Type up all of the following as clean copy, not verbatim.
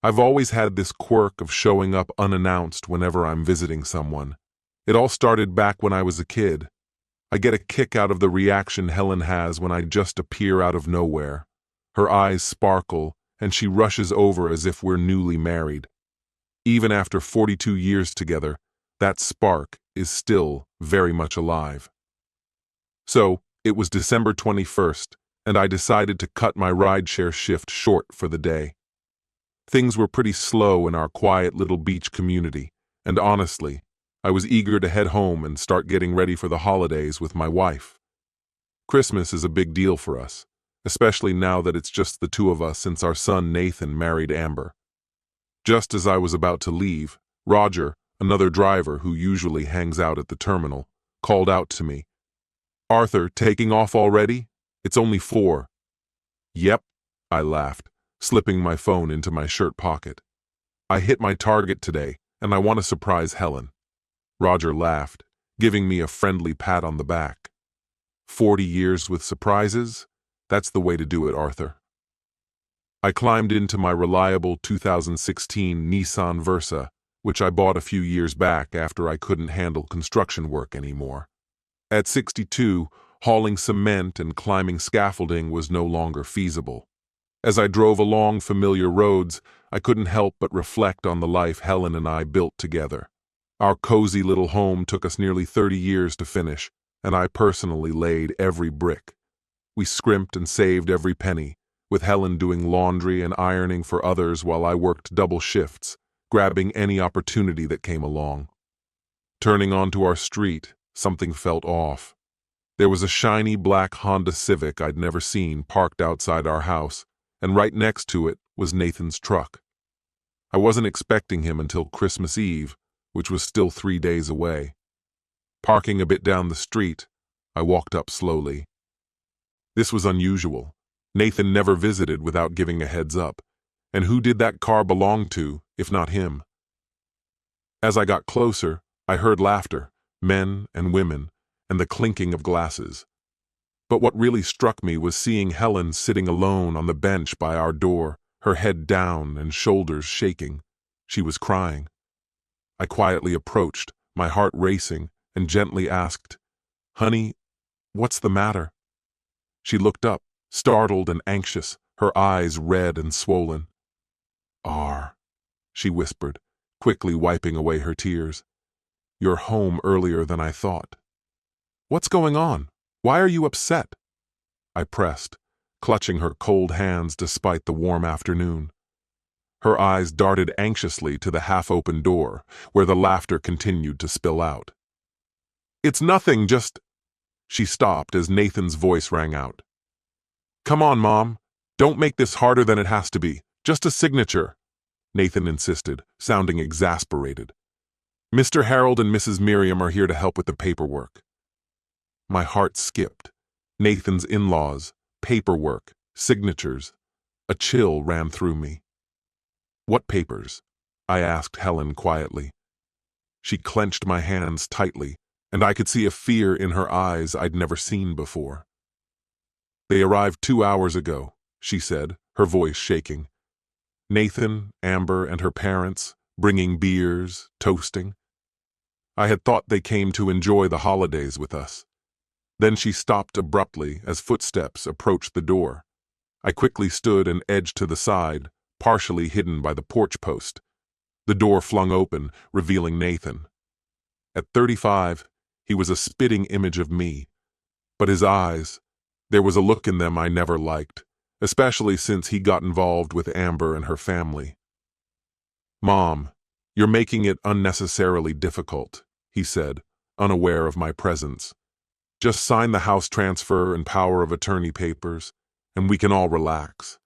I've always had this quirk of showing up unannounced whenever I'm visiting someone. It all started back when I was a kid. I get a kick out of the reaction Helen has when I just appear out of nowhere. Her eyes sparkle, and she rushes over as if we're newly married. Even after 42 years together, that spark is still very much alive. So, it was December 21st, and I decided to cut my rideshare shift short for the day. Things were pretty slow in our quiet little beach community, and honestly, I was eager to head home and start getting ready for the holidays with my wife. Christmas is a big deal for us, especially now that it's just the two of us since our son Nathan married Amber. Just as I was about to leave, Roger, another driver who usually hangs out at the terminal, called out to me. "Arthur, taking off already? It's only 4. "Yep," I laughed, slipping my phone into my shirt pocket. "I hit my target today, and I want to surprise Helen." Roger laughed, giving me a friendly pat on the back. 40 years with surprises? That's the way to do it, Arthur. I climbed into my reliable 2016 Nissan Versa, which I bought a few years back after I couldn't handle construction work anymore. At 62, hauling cement and climbing scaffolding was no longer feasible. As I drove along familiar roads, I couldn't help but reflect on the life Helen and I built together. Our cozy little home took us nearly 30 years to finish, and I personally laid every brick. We scrimped and saved every penny, with Helen doing laundry and ironing for others while I worked double shifts, grabbing any opportunity that came along. Turning onto our street, something felt off. There was a shiny black Honda Civic I'd never seen parked outside our house, and right next to it was Nathan's truck. I wasn't expecting him until Christmas Eve, which was still 3 days away. Parking a bit down the street, I walked up slowly. This was unusual. Nathan never visited without giving a heads up, and who did that car belong to, if not him? As I got closer, I heard laughter, men and women, and the clinking of glasses. But what really struck me was seeing Helen sitting alone on the bench by our door, her head down and shoulders shaking. She was crying. I quietly approached, my heart racing, and gently asked, "Honey, what's the matter?" She looked up, startled and anxious, her eyes red and swollen. "R," she whispered, quickly wiping away her tears. "You're home earlier than I thought." "What's going on? Why are you upset?" I pressed, clutching her cold hands despite the warm afternoon. Her eyes darted anxiously to the half-open door, where the laughter continued to spill out. "It's nothing, just—" She stopped as Nathan's voice rang out. "Come on, Mom. Don't make this harder than it has to be. Just a signature," Nathan insisted, sounding exasperated. "Mr. Harold and Mrs. Miriam are here to help with the paperwork." My heart skipped. Nathan's in-laws, paperwork, signatures. A chill ran through me. "What papers?" I asked Helen quietly. She clenched my hands tightly, and I could see a fear in her eyes I'd never seen before. "They arrived 2 hours ago," she said, her voice shaking. "Nathan, Amber, and her parents, bringing beers, toasting. I had thought they came to enjoy the holidays with us." Then she stopped abruptly as footsteps approached the door. I quickly stood and edged to the side, partially hidden by the porch post. The door flung open, revealing Nathan. At 35, he was a spitting image of me. But his eyes, there was a look in them I never liked, especially since he got involved with Amber and her family. "Mom, you're making it unnecessarily difficult," he said, unaware of my presence. "Just sign the house transfer and power of attorney papers, and we can all relax.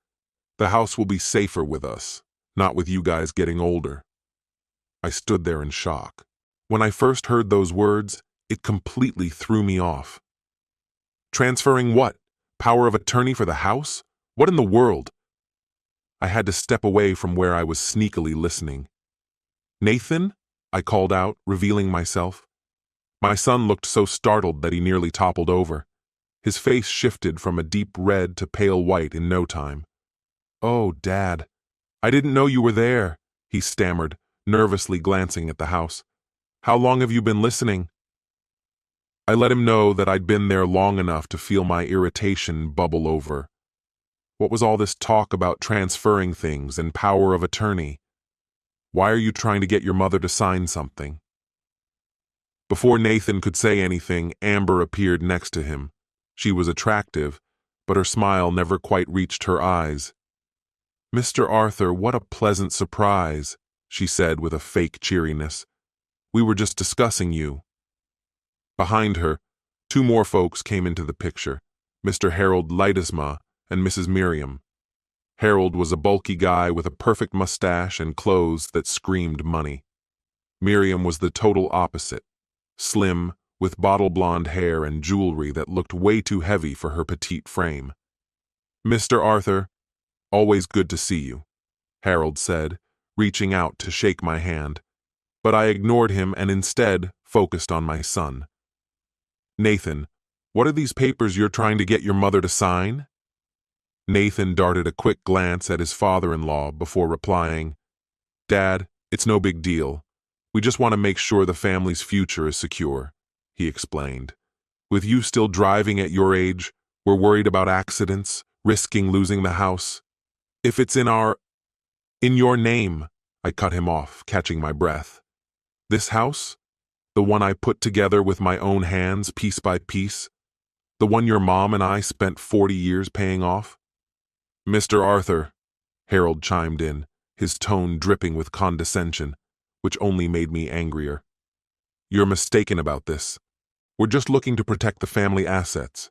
The house will be safer with us, not with you guys getting older." I stood there in shock. When I first heard those words, it completely threw me off. Transferring what? Power of attorney for the house? What in the world? I had to step away from where I was sneakily listening. "Nathan?" I called out, revealing myself. My son looked so startled that he nearly toppled over. His face shifted from a deep red to pale white in no time. "Oh, Dad." I didn't know you were there, he stammered, nervously glancing at the house. How long have you been listening? I let him know that I'd been there long enough to feel my irritation bubble over. What was all this talk about transferring things and power of attorney? Why are you trying to get your mother to sign something? Before Nathan could say anything, Amber appeared next to him. She was attractive, but her smile never quite reached her eyes. Mr. Arthur, what a pleasant surprise, she said with a fake cheeriness. We were just discussing you. Behind her, two more folks came into the picture, Mr. Harold Leidesma and Mrs. Miriam. Harold was a bulky guy with a perfect mustache and clothes that screamed money. Miriam was the total opposite, slim, with bottle blonde hair and jewelry that looked way too heavy for her petite frame. Mr. Arthur, always good to see you, Harold said, reaching out to shake my hand, but I ignored him and instead focused on my son. Nathan, what are these papers you're trying to get your mother to sign? Nathan darted a quick glance at his father-in-law before replying, Dad, it's no big deal. We just want to make sure the family's future is secure, he explained. With you still driving at your age, we're worried about accidents, risking losing the house. If it's in your name, I cut him off, catching my breath. This house? The one I put together with my own hands, piece by piece? The one your mom and I spent 40 years paying off? Mr. Arthur, Harold chimed in, his tone dripping with condescension, which only made me angrier. You're mistaken about this. We're just looking to protect the family assets.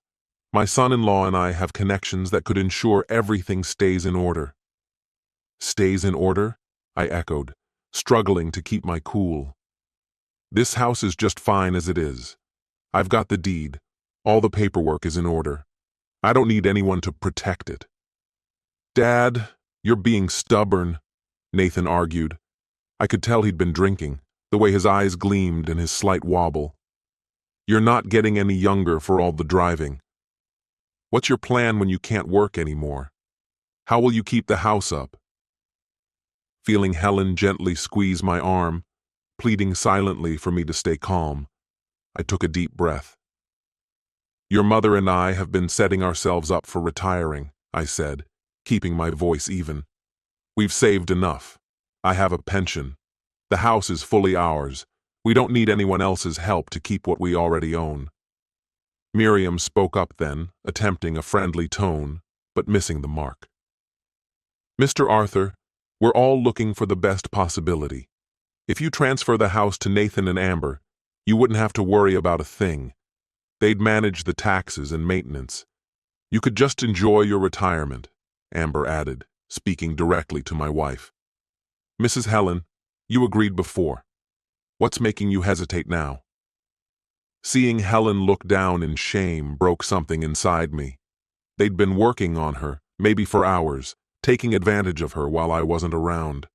My son-in-law and I have connections that could ensure everything stays in order. Stays in order? I echoed, struggling to keep my cool. This house is just fine as it is. I've got the deed. All the paperwork is in order. I don't need anyone to protect it. Dad, you're being stubborn, Nathan argued. I could tell he'd been drinking, the way his eyes gleamed and his slight wobble. You're not getting any younger for all the driving. What's your plan when you can't work anymore? How will you keep the house up? Feeling Helen gently squeeze my arm, pleading silently for me to stay calm, I took a deep breath. Your mother and I have been setting ourselves up for retiring, I said, keeping my voice even. We've saved enough. I have a pension. The house is fully ours. We don't need anyone else's help to keep what we already own. Miriam spoke up then, attempting a friendly tone, but missing the mark. Mr. Arthur, we're all looking for the best possibility. If you transfer the house to Nathan and Amber, you wouldn't have to worry about a thing. They'd manage the taxes and maintenance. You could just enjoy your retirement, Amber added, speaking directly to my wife. Mrs. Helen, you agreed before. What's making you hesitate now? Seeing Helen look down in shame broke something inside me. They'd been working on her, maybe for hours, taking advantage of her while I wasn't around.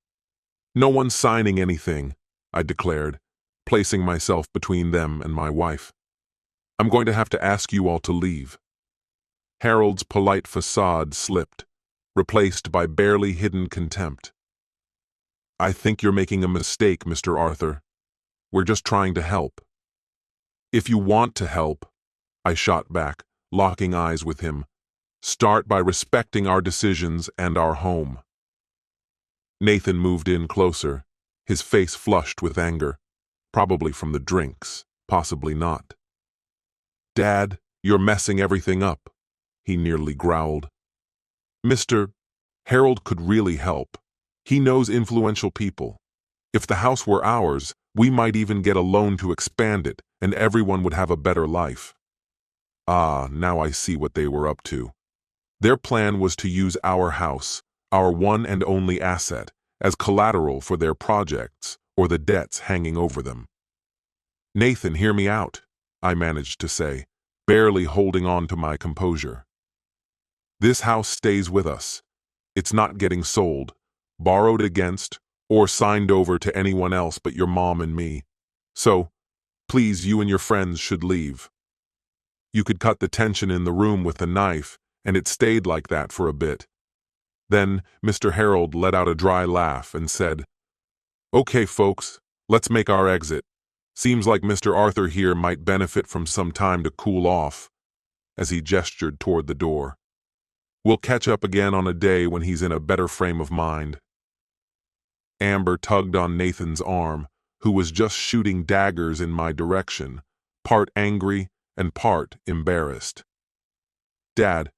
No one's signing anything, I declared, placing myself between them and my wife. I'm going to have to ask you all to leave. Harold's polite facade slipped, replaced by barely hidden contempt. I think you're making a mistake, Mr. Arthur. We're just trying to help. If you want to help, I shot back, locking eyes with him, start by respecting our decisions and our home. Nathan moved in closer, his face flushed with anger, probably from the drinks, possibly not. Dad, you're messing everything up, he nearly growled. Mr. Harold could really help. He knows influential people. If the house were ours, we might even get a loan to expand it, and everyone would have a better life. Ah, now I see what they were up to. Their plan was to use our house, our one and only asset, as collateral for their projects or the debts hanging over them. Nathan, hear me out, I managed to say, barely holding on to my composure. This house stays with us. It's not getting sold, borrowed against, or signed over to anyone else but your mom and me. So, please, you and your friends should leave. You could cut the tension in the room with a knife, and it stayed like that for a bit. Then Mr. Harold let out a dry laugh and said, "Okay, folks, let's make our exit. Seems like Mr. Arthur here might benefit from some time to cool off," as he gestured toward the door. "We'll catch up again on a day when he's in a better frame of mind." Amber tugged on Nathan's arm, who was just shooting daggers in my direction, part angry and part embarrassed. "Dad,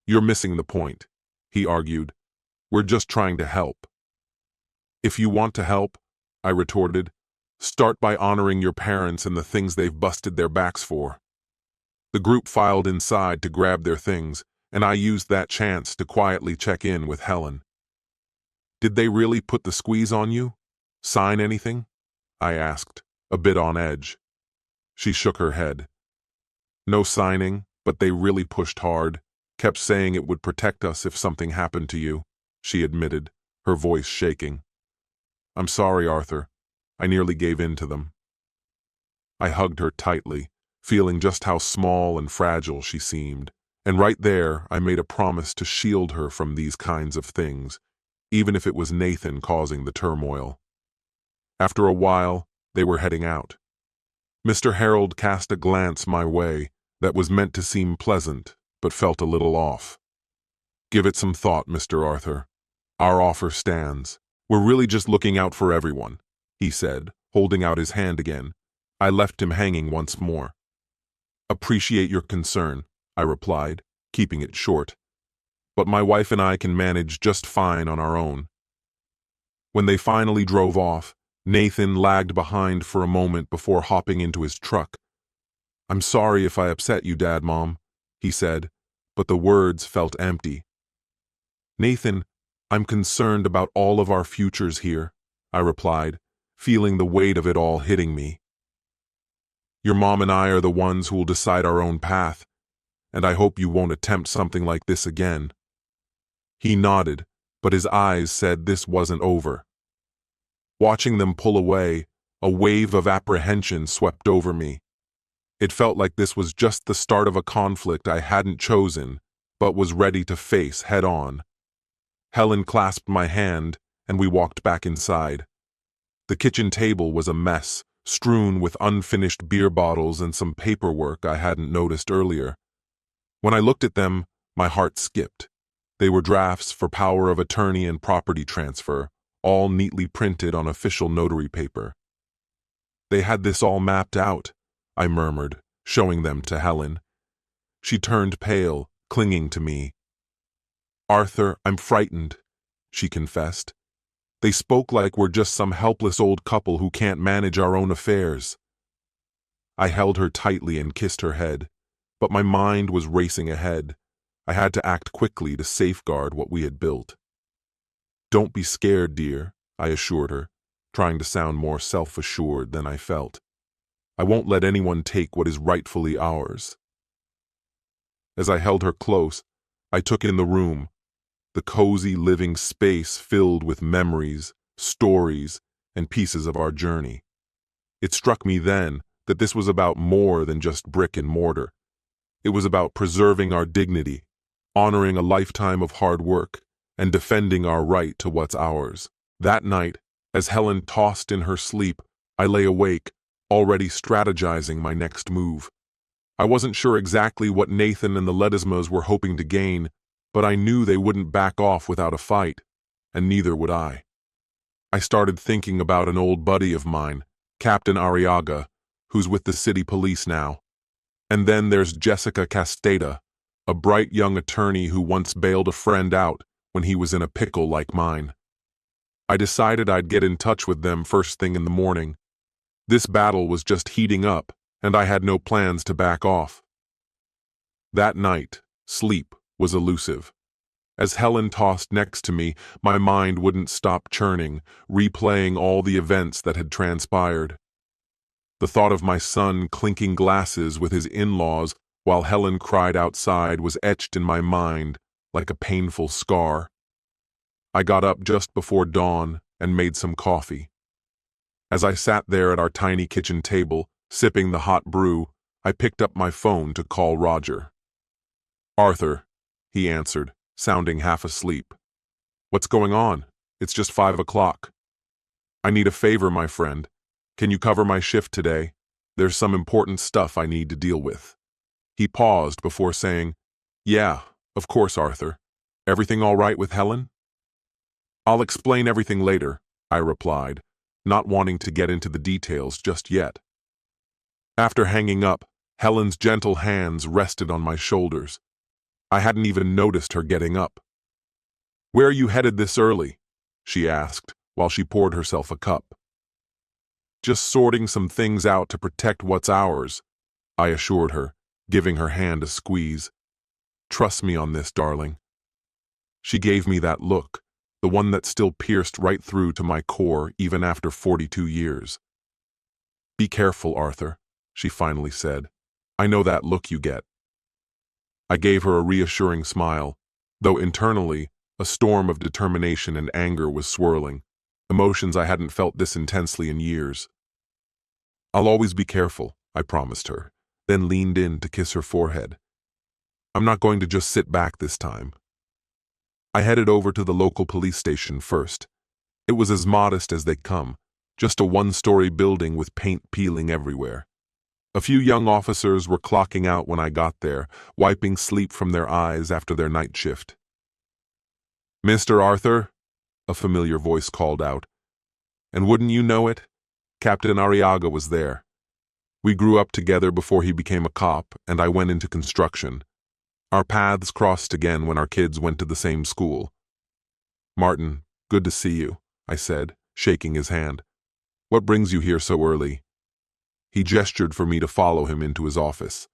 you're missing the point," he argued. "We're just trying to help." "If you want to help," I retorted, "start by honoring your parents and the things they've busted their backs for." The group filed inside to grab their things, and I used that chance to quietly check in with Helen. "Did they really put the squeeze on you? Sign anything?" I asked, a bit on edge. She shook her head. "No signing, but they really pushed hard, kept saying it would protect us if something happened to you," she admitted, her voice shaking. "I'm sorry, Arthur. I nearly gave in to them." I hugged her tightly, feeling just how small and fragile she seemed, and right there I made a promise to shield her from these kinds of things, even if it was Nathan causing the turmoil. After a while, they were heading out. Mr. Harold cast a glance my way that was meant to seem pleasant, but felt a little off. "Give it some thought, Mr. Arthur. Our offer stands. We're really just looking out for everyone," he said, holding out his hand again. I left him hanging once more. "Appreciate your concern," I replied, keeping it short. "But my wife and I can manage just fine on our own." When they finally drove off, Nathan lagged behind for a moment before hopping into his truck. "I'm sorry if I upset you, Dad, Mom," he said, but the words felt empty. "Nathan, I'm concerned about all of our futures here," I replied, feeling the weight of it all hitting me. "Your mom and I are the ones who will decide our own path, and I hope you won't attempt something like this again." He nodded, but his eyes said this wasn't over. Watching them pull away, a wave of apprehension swept over me. It felt like this was just the start of a conflict I hadn't chosen, but was ready to face head-on. Helen clasped my hand, and we walked back inside. The kitchen table was a mess, strewn with unfinished beer bottles and some paperwork I hadn't noticed earlier. When I looked at them, my heart skipped. They were drafts for power of attorney and property transfer, all neatly printed on official notary paper. "They had this all mapped out," I murmured, showing them to Helen. She turned pale, clinging to me. "Arthur, I'm frightened," she confessed. "They spoke like we're just some helpless old couple who can't manage our own affairs." I held her tightly and kissed her head, but my mind was racing ahead. I had to act quickly to safeguard what we had built. "Don't be scared, dear," I assured her, trying to sound more self-assured than I felt. "I won't let anyone take what is rightfully ours." As I held her close, I took in the room, the cozy living space filled with memories, stories, and pieces of our journey. It struck me then that this was about more than just brick and mortar. It was about preserving our dignity, honoring a lifetime of hard work, and defending our right to what's ours. That night, as Helen tossed in her sleep, I lay awake, already strategizing my next move. I wasn't sure exactly what Nathan and the Ledesmas were hoping to gain, but I knew they wouldn't back off without a fight, and neither would I. I started thinking about an old buddy of mine, Captain Arriaga, who's with the city police now. And then there's Jessica Casteda, a bright young attorney who once bailed a friend out when he was in a pickle like mine. I decided I'd get in touch with them first thing in the morning. This battle was just heating up, and I had no plans to back off. That night, sleep was elusive. As Helen tossed next to me, my mind wouldn't stop churning, replaying all the events that had transpired. The thought of my son clinking glasses with his in-laws while Helen cried outside was etched in my mind like a painful scar. I got up just before dawn and made some coffee. As I sat there at our tiny kitchen table, sipping the hot brew, I picked up my phone to call Roger. "Arthur," he answered, sounding half asleep. What's going on? It's just 5 o'clock. I need a favor, my friend. Can you cover my shift today? There's some important stuff I need to deal with. He paused before saying, Yeah, of course, Arthur. Everything all right with Helen? I'll explain everything later, I replied, not wanting to get into the details just yet. After hanging up, Helen's gentle hands rested on my shoulders. I hadn't even noticed her getting up. Where are you headed this early? She asked while she poured herself a cup. Just sorting some things out to protect what's ours, I assured her, giving her hand a squeeze. Trust me on this, darling. She gave me that look, the one that still pierced right through to my core even after 42 years. Be careful, Arthur, she finally said. I know that look you get. I gave her a reassuring smile, though internally, a storm of determination and anger was swirling, emotions I hadn't felt this intensely in years. I'll always be careful, I promised her, then leaned in to kiss her forehead. I'm not going to just sit back this time. I headed over to the local police station first. It was as modest as they come, just a one-story building with paint peeling everywhere. A few young officers were clocking out when I got there, wiping sleep from their eyes after their night shift. Mr. Arthur, a familiar voice called out. And wouldn't you know it, Captain Arriaga was there. We grew up together before he became a cop, and I went into construction. Our paths crossed again when our kids went to the same school. Martin, good to see you, I said, shaking his hand. What brings you here so early? He gestured for me to follow him into his office.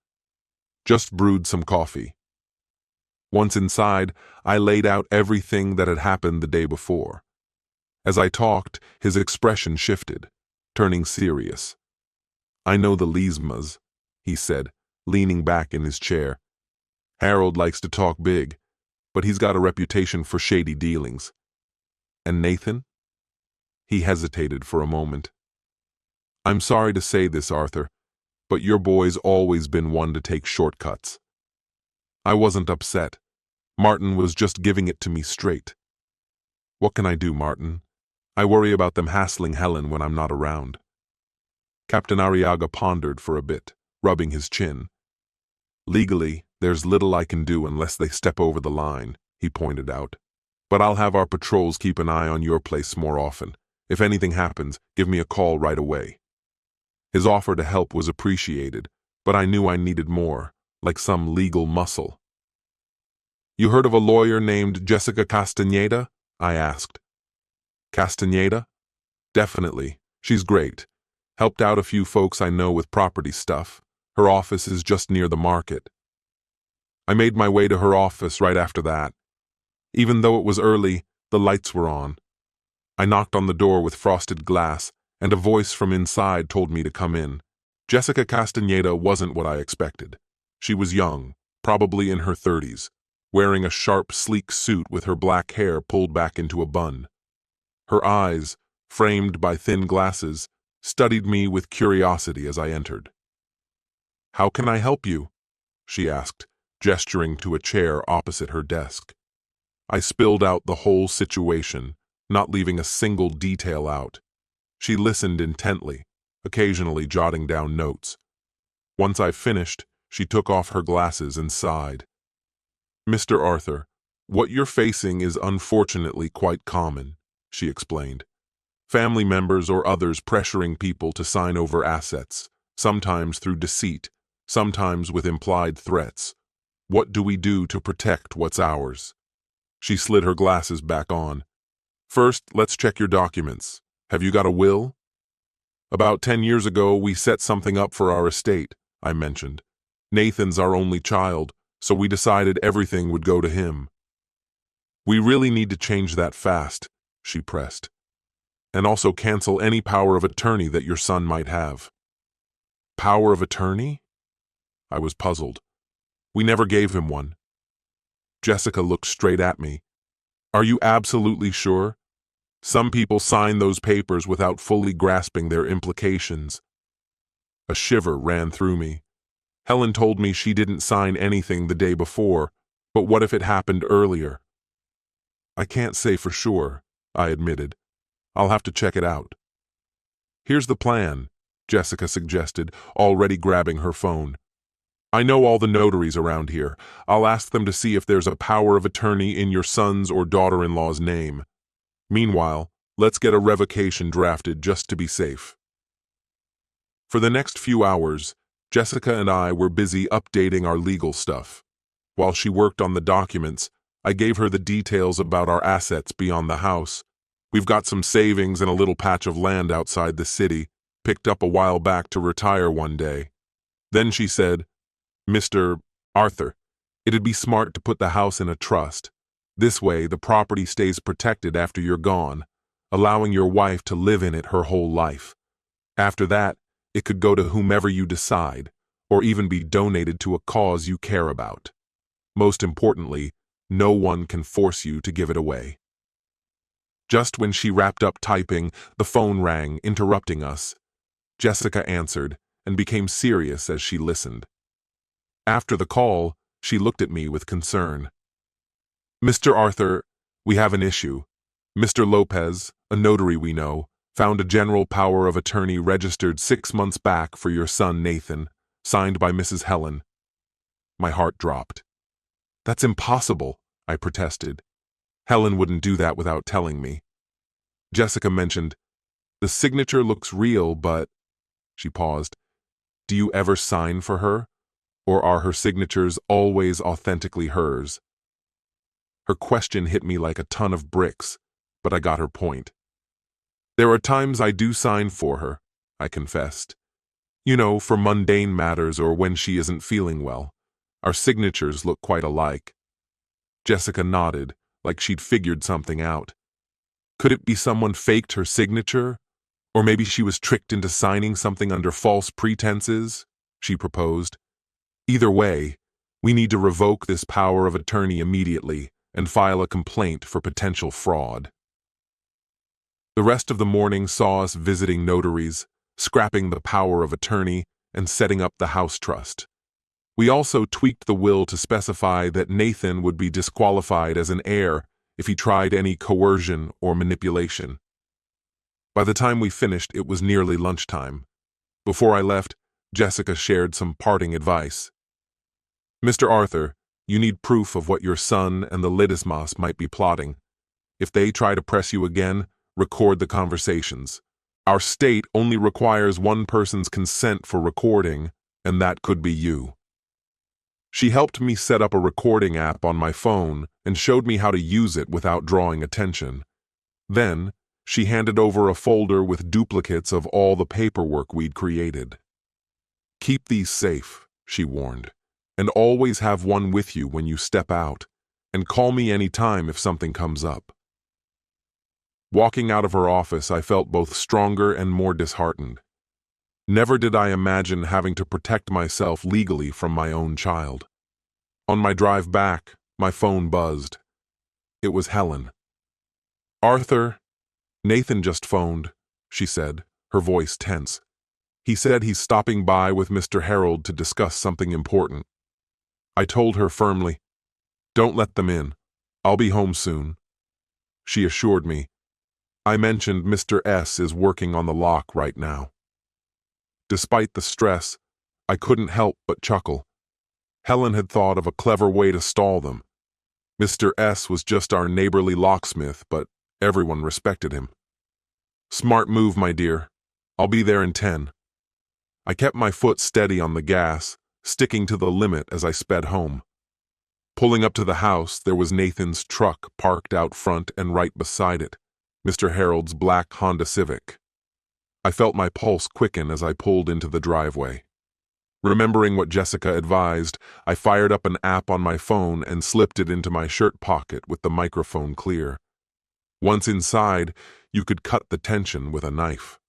Just brewed some coffee. Once inside, I laid out everything that had happened the day before. As I talked, his expression shifted, turning serious. I know the Leesmas, he said, leaning back in his chair. Harold likes to talk big, but he's got a reputation for shady dealings. And Nathan? He hesitated for a moment. I'm sorry to say this, Arthur, but your boy's always been one to take shortcuts. I wasn't upset. Martin was just giving it to me straight. What can I do, Martin? I worry about them hassling Helen when I'm not around. Captain Arriaga pondered for a bit, rubbing his chin. Legally, there's little I can do unless they step over the line, he pointed out. But I'll have our patrols keep an eye on your place more often. If anything happens, give me a call right away. His offer to help was appreciated, but I knew I needed more, like some legal muscle. You heard of a lawyer named Jessica Castaneda? I asked. Castaneda? Definitely. She's great. Helped out a few folks I know with property stuff. Her office is just near the market. I made my way to her office right after that. Even though it was early, the lights were on. I knocked on the door with frosted glass, and a voice from inside told me to come in. Jessica Castaneda wasn't what I expected. She was young, probably in her 30s, wearing a sharp, sleek suit with her black hair pulled back into a bun. Her eyes, framed by thin glasses, studied me with curiosity as I entered. How can I help you? She asked, gesturing to a chair opposite her desk. I spilled out the whole situation, not leaving a single detail out. She listened intently, occasionally jotting down notes. Once I finished, she took off her glasses and sighed. Mr. Arthur, what you're facing is unfortunately quite common, she explained. Family members or others pressuring people to sign over assets, sometimes through deceit, sometimes with implied threats. What do we do to protect what's ours? She slid her glasses back on. First, let's check your documents. Have you got a will? About 10 years ago, we set something up for our estate, I mentioned. Nathan's our only child, so we decided everything would go to him. We really need to change that fast, she pressed. And also cancel any power of attorney that your son might have. Power of attorney? I was puzzled. We never gave him one. Jessica looked straight at me. Are you absolutely sure? Some people sign those papers without fully grasping their implications. A shiver ran through me. Helen told me she didn't sign anything the day before, but what if it happened earlier? I can't say for sure, I admitted. I'll have to check it out. Here's the plan, Jessica suggested, already grabbing her phone. I know all the notaries around here. I'll ask them to see if there's a power of attorney in your son's or daughter-in-law's name. Meanwhile, let's get a revocation drafted just to be safe. For the next few hours, Jessica and I were busy updating our legal stuff. While she worked on the documents, I gave her the details about our assets beyond the house. We've got some savings and a little patch of land outside the city, picked up a while back to retire one day. Then she said, Mr. Arthur, it'd be smart to put the house in a trust. This way, the property stays protected after you're gone, allowing your wife to live in it her whole life. After that, it could go to whomever you decide, or even be donated to a cause you care about. Most importantly, no one can force you to give it away. Just when she wrapped up typing, the phone rang, interrupting us. Jessica answered and became serious as she listened. After the call, she looked at me with concern. Mr. Arthur, we have an issue. Mr. Lopez, a notary we know, found a general power of attorney registered 6 months back for your son Nathan, signed by Mrs. Helen. My heart dropped. That's impossible, I protested. Helen wouldn't do that without telling me. Jessica mentioned, the signature looks real, but... She paused. Do you ever sign for her? Or are her signatures always authentically hers? Her question hit me like a ton of bricks, but I got her point. There are times I do sign for her, I confessed. You know, for mundane matters or when she isn't feeling well. Our signatures look quite alike. Jessica nodded, like she'd figured something out. Could it be someone faked her signature? Or maybe she was tricked into signing something under false pretenses? She proposed. Either way, we need to revoke this power of attorney immediately and file a complaint for potential fraud. The rest of the morning saw us visiting notaries, scrapping the power of attorney, and setting up the house trust. We also tweaked the will to specify that Nathan would be disqualified as an heir if he tried any coercion or manipulation. By the time we finished, it was nearly lunchtime. Before I left, Jessica shared some parting advice. Mr. Arthur, you need proof of what your son and the Ledesmas might be plotting. If they try to press you again, record the conversations. Our state only requires one person's consent for recording, and that could be you. She helped me set up a recording app on my phone and showed me how to use it without drawing attention. Then, she handed over a folder with duplicates of all the paperwork we'd created. Keep these safe, she warned, and always have one with you when you step out, and call me any time if something comes up. Walking out of her office, I felt both stronger and more disheartened. Never did I imagine having to protect myself legally from my own child. On my drive back, my phone buzzed. It was Helen. Arthur, Nathan just phoned, she said, her voice tense. He said he's stopping by with Mr. Harold to discuss something important. I told her firmly, don't let them in. I'll be home soon. She assured me. I mentioned Mr. S. is working on the lock right now. Despite the stress, I couldn't help but chuckle. Helen had thought of a clever way to stall them. Mr. S. was just our neighborly locksmith, but everyone respected him. Smart move, my dear. I'll be there in 10. I kept my foot steady on the gas, sticking to the limit as I sped home. Pulling up to the house, there was Nathan's truck parked out front and right beside it, Mr. Harold's black Honda Civic. I felt my pulse quicken as I pulled into the driveway. Remembering what Jessica advised, I fired up an app on my phone and slipped it into my shirt pocket with the microphone clear. Once inside, you could cut the tension with a knife.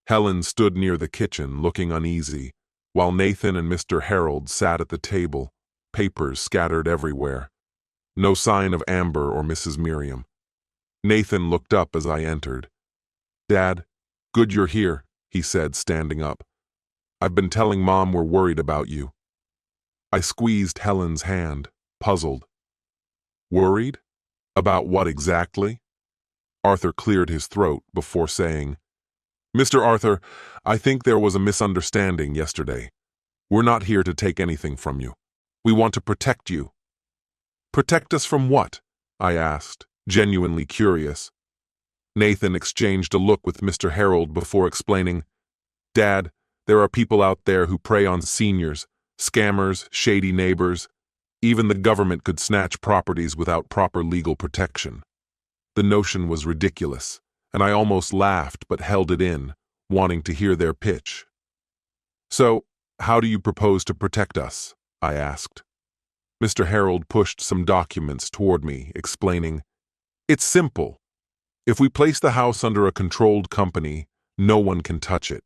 Helen stood near the kitchen, looking uneasy, while Nathan and Mr. Harold sat at the table, papers scattered everywhere. No sign of Amber or Mrs. Miriam. Nathan looked up as I entered. Dad, good you're here, he said, standing up. I've been telling Mom we're worried about you. I squeezed Helen's hand, puzzled. Worried? About what exactly? Arthur cleared his throat before saying, Mr. Arthur, I think there was a misunderstanding yesterday. We're not here to take anything from you. We want to protect you. Protect us from what? I asked, genuinely curious. Nathan exchanged a look with Mr. Harold before explaining, Dad, there are people out there who prey on seniors, scammers, shady neighbors. Even the government could snatch properties without proper legal protection. The notion was ridiculous, and I almost laughed but held it in, wanting to hear their pitch. So, how do you propose to protect us? I asked. Mr. Harold pushed some documents toward me, explaining, It's simple. If we place the house under a controlled company, no one can touch it.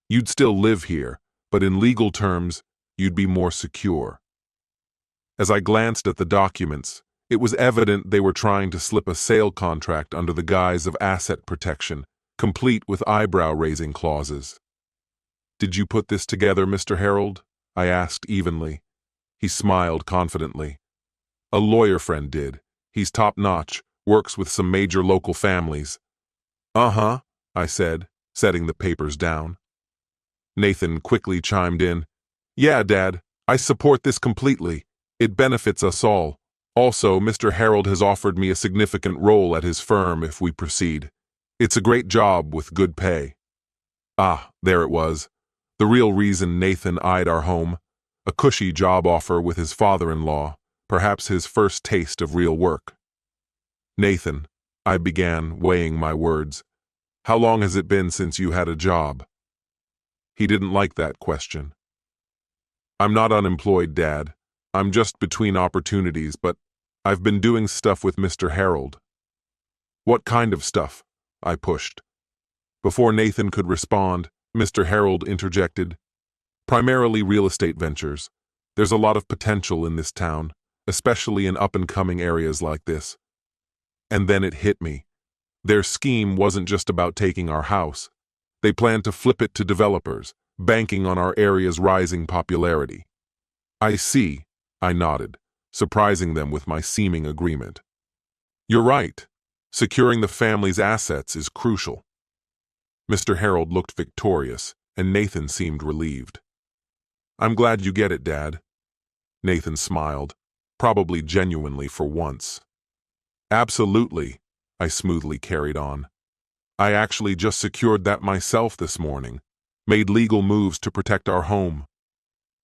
You'd still live here, but in legal terms, you'd be more secure. As I glanced at the documents, it was evident they were trying to slip a sale contract under the guise of asset protection, complete with eyebrow-raising clauses. Did you put this together, Mr. Harold? I asked evenly. He smiled confidently. A lawyer friend did. He's top-notch, works with some major local families. Uh-huh, I said, setting the papers down. Nathan quickly chimed in. Yeah, Dad, I support this completely. It benefits us all. Also, Mr. Harold has offered me a significant role at his firm if we proceed. It's a great job with good pay. Ah, there it was. The real reason Nathan eyed our home. A cushy job offer with his father-in-law, perhaps his first taste of real work. Nathan, I began, weighing my words, how long has it been since you had a job? He didn't like that question. I'm not unemployed, Dad. I'm just between opportunities, but I've been doing stuff with Mr. Harold. What kind of stuff? I pushed. Before Nathan could respond, Mr. Harold interjected. Primarily real estate ventures. There's a lot of potential in this town, especially in up-and-coming areas like this. And then it hit me. Their scheme wasn't just about taking our house. They planned to flip it to developers, banking on our area's rising popularity. I see, I nodded, surprising them with my seeming agreement. You're right. Securing the family's assets is crucial. Mr. Harold looked victorious, and Nathan seemed relieved. I'm glad you get it, Dad. Nathan smiled, probably genuinely for once. Absolutely, I smoothly carried on. I actually just secured that myself this morning, made legal moves to protect our home.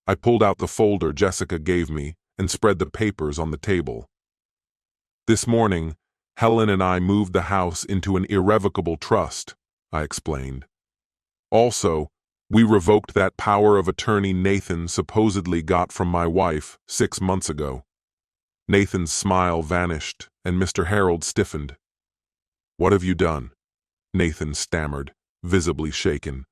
I pulled out the folder Jessica gave me and spread the papers on the table. This morning, Helen and I moved the house into an irrevocable trust, I explained. Also, we revoked that power of attorney Nathan supposedly got from my wife 6 months ago. Nathan's smile vanished, and Mr. Harold stiffened. What have you done? Nathan stammered, visibly shaken.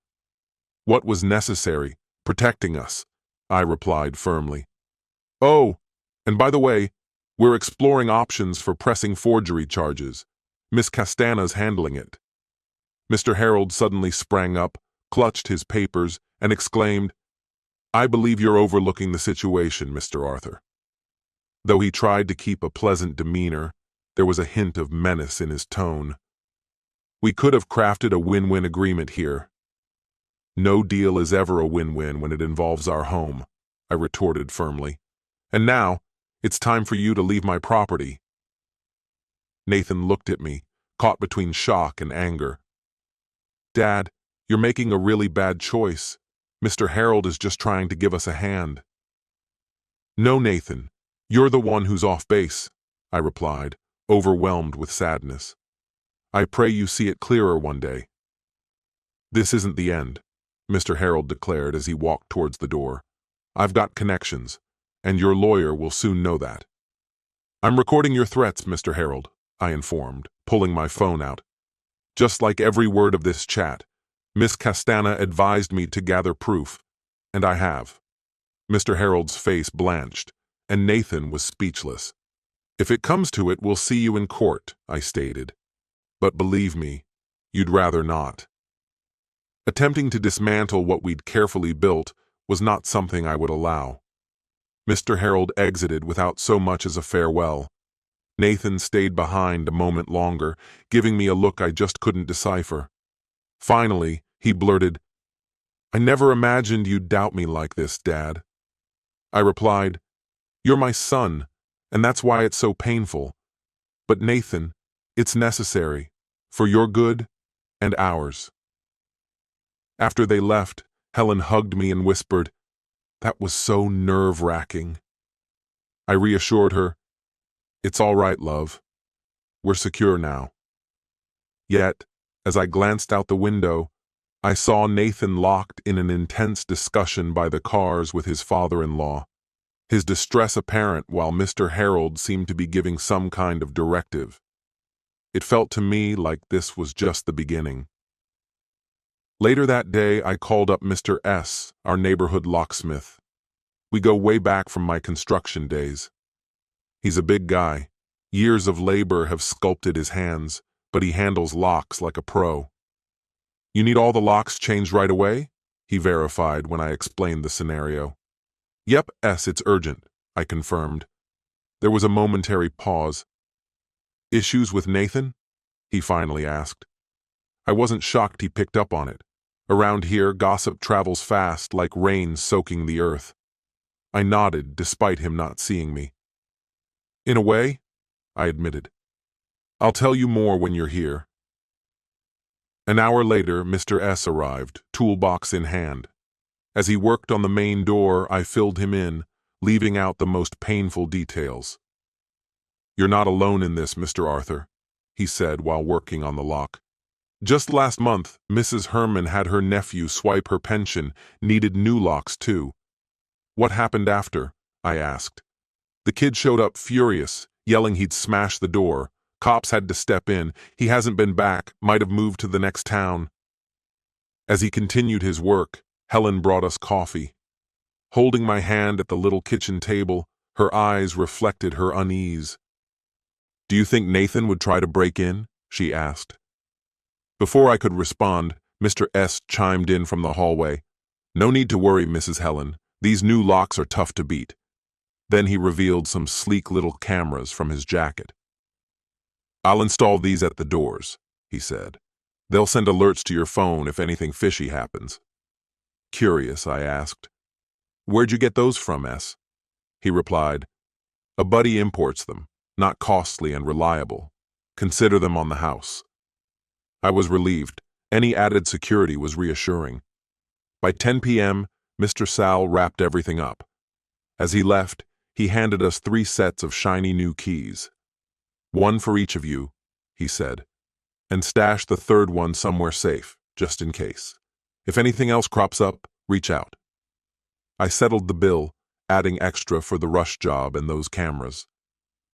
What was necessary? Protecting us, I replied firmly. Oh, and by the way, we're exploring options for pressing forgery charges. Miss Castana's handling it. Mr. Harold suddenly sprang up, clutched his papers, and exclaimed, I believe you're overlooking the situation, Mr. Arthur. Though he tried to keep a pleasant demeanor, there was a hint of menace in his tone. We could have crafted a win-win agreement here. No deal is ever a win-win when it involves our home, I retorted firmly. And now, it's time for you to leave my property. Nathan looked at me, caught between shock and anger. Dad, you're making a really bad choice. Mr. Harold is just trying to give us a hand. No, Nathan, you're the one who's off base, I replied, overwhelmed with sadness. I pray you see it clearer one day. This isn't the end, Mr. Harold declared as he walked towards the door. I've got connections, and your lawyer will soon know that. I'm recording your threats, Mr. Harold, I informed, pulling my phone out. Just like every word of this chat, Miss Castana advised me to gather proof, and I have. Mr. Harold's face blanched, and Nathan was speechless. If it comes to it, we'll see you in court, I stated. But believe me, you'd rather not. Attempting to dismantle what we'd carefully built was not something I would allow. Mr. Harold exited without so much as a farewell. Nathan stayed behind a moment longer, giving me a look I just couldn't decipher. Finally, he blurted, "I never imagined you'd doubt me like this, Dad." I replied, "You're my son, and that's why it's so painful. But Nathan, it's necessary, for your good and ours." After they left, Helen hugged me and whispered, "That was so nerve-wracking." I reassured her, "It's all right, love. We're secure now." Yet, as I glanced out the window, I saw Nathan locked in an intense discussion by the cars with his father-in-law, his distress apparent while Mr. Harold seemed to be giving some kind of directive. It felt to me like this was just the beginning. Later that day, I called up Mr. S., our neighborhood locksmith. We go way back from my construction days. He's a big guy. Years of labor have sculpted his hands, but he handles locks like a pro. "You need all the locks changed right away?" he verified when I explained the scenario. "Yep, S, it's urgent," I confirmed. There was a momentary pause. "Issues with Nathan?" he finally asked. I wasn't shocked he picked up on it. Around here, gossip travels fast like rain soaking the earth. I nodded despite him not seeing me. "In a way," I admitted. "I'll tell you more when you're here." An hour later, Mr. S. arrived, toolbox in hand. As he worked on the main door, I filled him in, leaving out the most painful details. "You're not alone in this, Mr. Arthur," he said while working on the lock. "Just last month, Mrs. Herman had her nephew swipe her pension, needed new locks too." "What happened after?" I asked. "The kid showed up furious, yelling he'd smash the door. Cops had to step in. He hasn't been back, might have moved to the next town." As he continued his work, Helen brought us coffee. Holding my hand at the little kitchen table, her eyes reflected her unease. "Do you think Nathan would try to break in?" she asked. Before I could respond, Mr. S. chimed in from the hallway. "No need to worry, Mrs. Helen. These new locks are tough to beat." Then he revealed some sleek little cameras from his jacket. "I'll install these at the doors," he said. "They'll send alerts to your phone if anything fishy happens." Curious, I asked, "Where'd you get those from, S?" He replied, "A buddy imports them, not costly and reliable. Consider them on the house." I was relieved. Any added security was reassuring. By 10 p.m., Mr. Sal wrapped everything up. As he left, he handed us 3 sets of shiny new keys. "One for each of you," he said, "and stash the third one somewhere safe, just in case. If anything else crops up, reach out." I settled the bill, adding extra for the rush job and those cameras.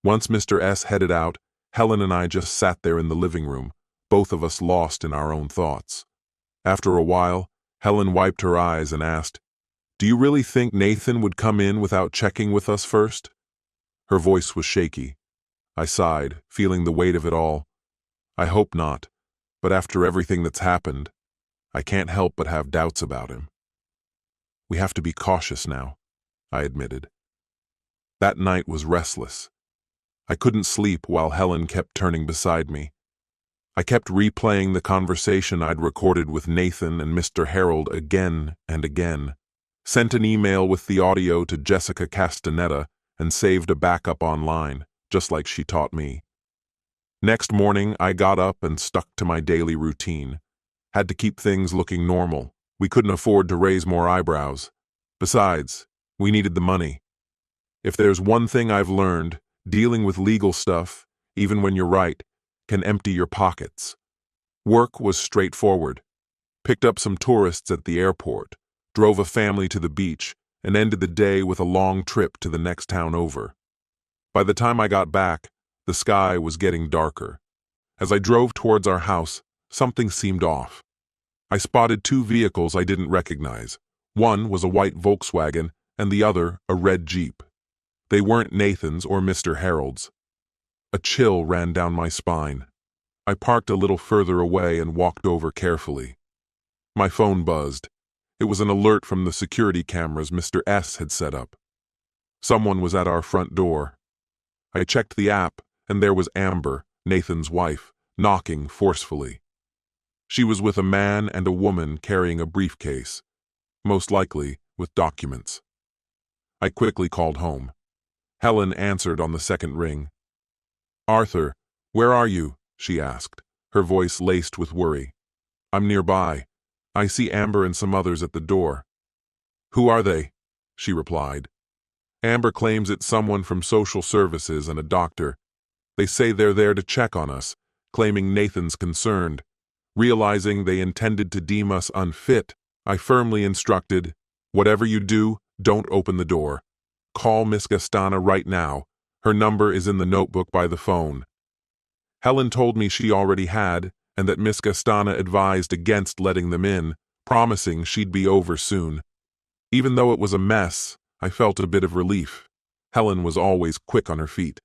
Once Mr. S. headed out, Helen and I just sat there in the living room, both of us lost in our own thoughts. After a while, Helen wiped her eyes and asked, "Do you really think Nathan would come in without checking with us first?" Her voice was shaky. I sighed, feeling the weight of it all. I hope not, but after everything that's happened, I can't help but have doubts about him. "We have to be cautious now," I admitted. That night was restless. I couldn't sleep while Helen kept turning beside me. I kept replaying the conversation I'd recorded with Nathan and Mr. Harold again and again, sent an email with the audio to Jessica Castaneda, and saved a backup online, just like she taught me. Next morning, I got up and stuck to my daily routine. Had to keep things looking normal. We couldn't afford to raise more eyebrows. Besides, we needed the money. If there's one thing I've learned, dealing with legal stuff, even when you're right, can empty your pockets. Work was straightforward. Picked up some tourists at the airport, drove a family to the beach, and ended the day with a long trip to the next town over. By the time I got back, the sky was getting darker. As I drove towards our house, something seemed off. I spotted 2 vehicles I didn't recognize. One was a white Volkswagen, and the other a red Jeep. They weren't Nathan's or Mr. Harold's. A chill ran down my spine. I parked a little further away and walked over carefully. My phone buzzed. It was an alert from the security cameras Mr. S. had set up. Someone was at our front door. I checked the app, and there was Amber, Nathan's wife, knocking forcefully. She was with a man and a woman carrying a briefcase, most likely with documents. I quickly called home. Helen answered on the second ring. "Arthur, where are you?" she asked, her voice laced with worry. "I'm nearby. I see Amber and some others at the door." "Who are they?" she replied. "Amber claims it's someone from social services and a doctor. They say they're there to check on us, claiming Nathan's concerned. Realizing they intended to deem us unfit, I firmly instructed, 'Whatever you do, don't open the door. Call Miss Gastana right now. Her number is in the notebook by the phone.' Helen told me she already had, and that Miss Gastana advised against letting them in, promising she'd be over soon. Even though it was a mess, I felt a bit of relief. Helen was always quick on her feet.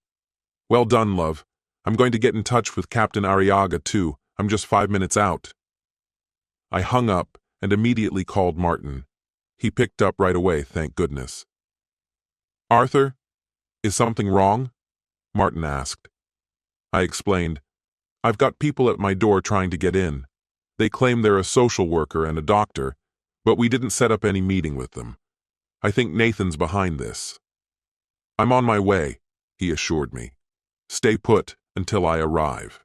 'Well done, love. I'm going to get in touch with Captain Arriaga, too. I'm just 5 minutes out.' I hung up and immediately called Martin. He picked up right away, thank goodness. 'Arthur, is something wrong?' Martin asked. I explained, 'I've got people at my door trying to get in. They claim they're a social worker and a doctor, but we didn't set up any meeting with them. I think Nathan's behind this.' 'I'm on my way,' he assured me. 'Stay put until I arrive.'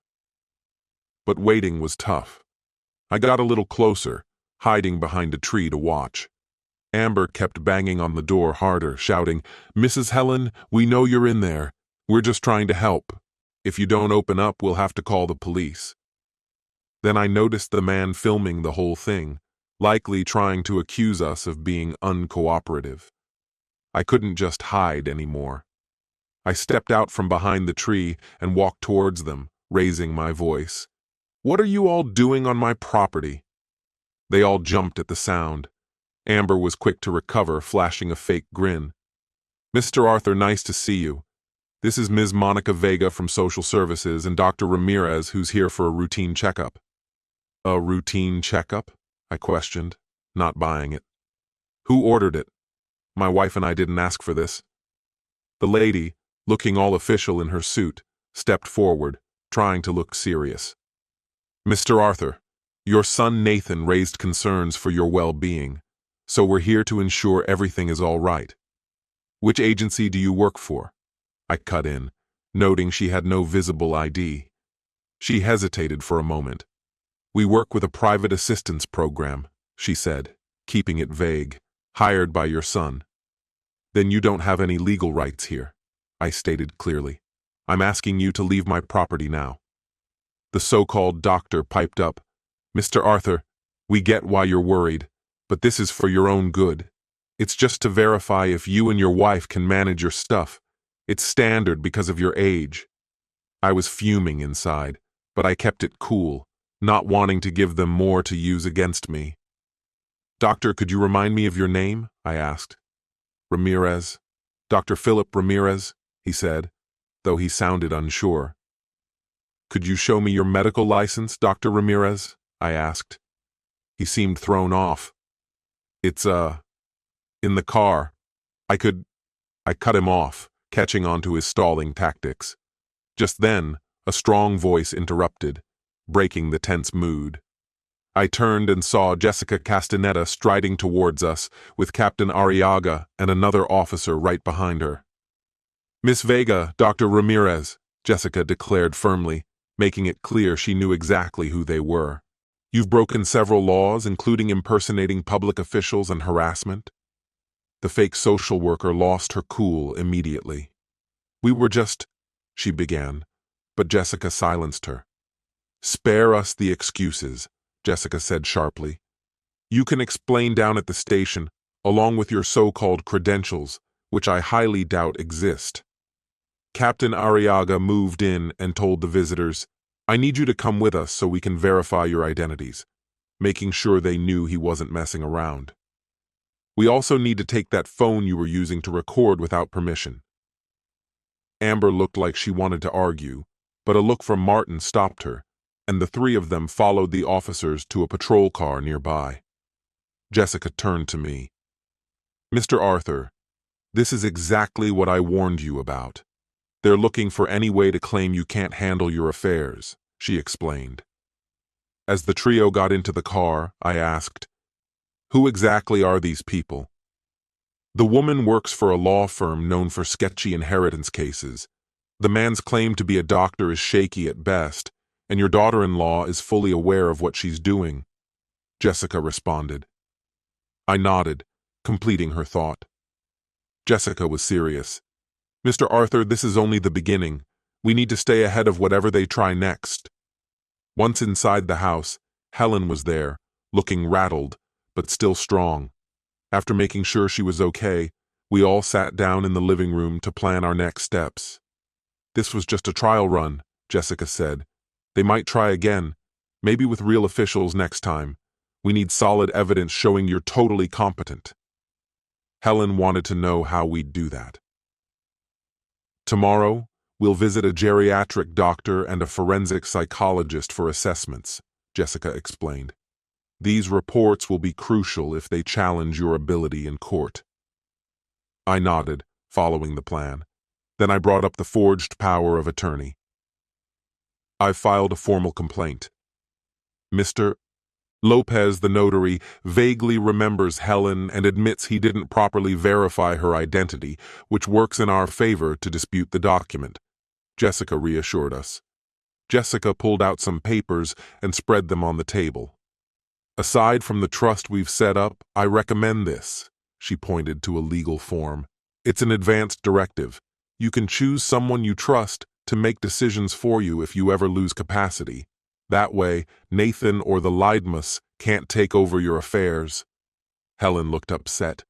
But waiting was tough. I got a little closer, hiding behind a tree to watch. Amber kept banging on the door harder, shouting, 'Mrs. Helen, we know you're in there. We're just trying to help. If you don't open up, we'll have to call the police.' Then I noticed the man filming the whole thing, likely trying to accuse us of being uncooperative. I couldn't just hide anymore. I stepped out from behind the tree and walked towards them, raising my voice. 'What are you all doing on my property?' They all jumped at the sound. Amber was quick to recover, flashing a fake grin. 'Mr. Arthur, nice to see you. This is Ms. Monica Vega from Social Services and Dr. Ramirez, who's here for a routine checkup.' 'A routine checkup?' I questioned, not buying it. 'Who ordered it? My wife and I didn't ask for this.' The lady, looking all official in her suit, stepped forward, trying to look serious. 'Mr. Arthur, your son Nathan raised concerns for your well-being, so we're here to ensure everything is all right. Which agency do you work for?' I cut in, noting she had no visible ID. She hesitated for a moment. 'We work with a private assistance program,' she said, keeping it vague, 'hired by your son.' 'Then you don't have any legal rights here,' I stated clearly. 'I'm asking you to leave my property now.' The so-called doctor piped up, 'Mr. Arthur, we get why you're worried, but this is for your own good. It's just to verify if you and your wife can manage your stuff. It's standard because of your age.' I was fuming inside, but I kept it cool, not wanting to give them more to use against me. 'Doctor, could you remind me of your name?' I asked. 'Ramirez. Dr. Philip Ramirez,' he said, though he sounded unsure. 'Could you show me your medical license, Dr. Ramirez?' I asked. He seemed thrown off. 'It's, in the car. I cut him off, catching on to his stalling tactics. Just then, a strong voice interrupted, breaking the tense mood. I turned and saw Jessica Castaneda striding towards us, with Captain Arriaga and another officer right behind her. 'Miss Vega, Dr. Ramirez,' Jessica declared firmly, making it clear she knew exactly who they were. 'You've broken several laws, including impersonating public officials and harassment.' The fake social worker lost her cool immediately. 'We were just—' she began, but Jessica silenced her. 'Spare us the excuses,' Jessica said sharply. 'You can explain down at the station, along with your so-called credentials, which I highly doubt exist.' Captain Arriaga moved in and told the visitors, 'I need you to come with us so we can verify your identities,' making sure they knew he wasn't messing around. 'We also need to take that phone you were using to record without permission.' Amber looked like she wanted to argue, but a look from Martin stopped her, and the three of them followed the officers to a patrol car nearby. Jessica turned to me. 'Mr. Arthur, this is exactly what I warned you about. They're looking for any way to claim you can't handle your affairs, she explained. As the trio got into the car, I asked, "Who exactly are these people?" "The woman works for a law firm known for sketchy inheritance cases. The man's claim to be a doctor is shaky at best, and your daughter-in-law is fully aware of what she's doing," Jessica responded. I nodded, completing her thought. Jessica was serious. "Mr. Arthur, this is only the beginning. We need to stay ahead of whatever they try next." Once inside the house, Helen was there, looking rattled, but still strong. After making sure she was okay, we all sat down in the living room to plan our next steps. "This was just a trial run," Jessica said. "They might try again, maybe with real officials next time. We need solid evidence showing you're totally competent." Helen wanted to know how we'd do that. "Tomorrow, we'll visit a geriatric doctor and a forensic psychologist for assessments," Jessica explained. "These reports will be crucial if they challenge your ability in court." I nodded, following the plan. Then I brought up the forged power of attorney. "I've filed a formal complaint. Mr. Lopez, the notary, vaguely remembers Helen and admits he didn't properly verify her identity, which works in our favor to dispute the document," Jessica reassured us. Jessica pulled out some papers and spread them on the table. "Aside from the trust we've set up, I recommend this," she pointed to a legal form. "It's an advanced directive. You can choose someone you trust to make decisions for you if you ever lose capacity. That way, Nathan or the Leidmus can't take over your affairs." Helen looked upset.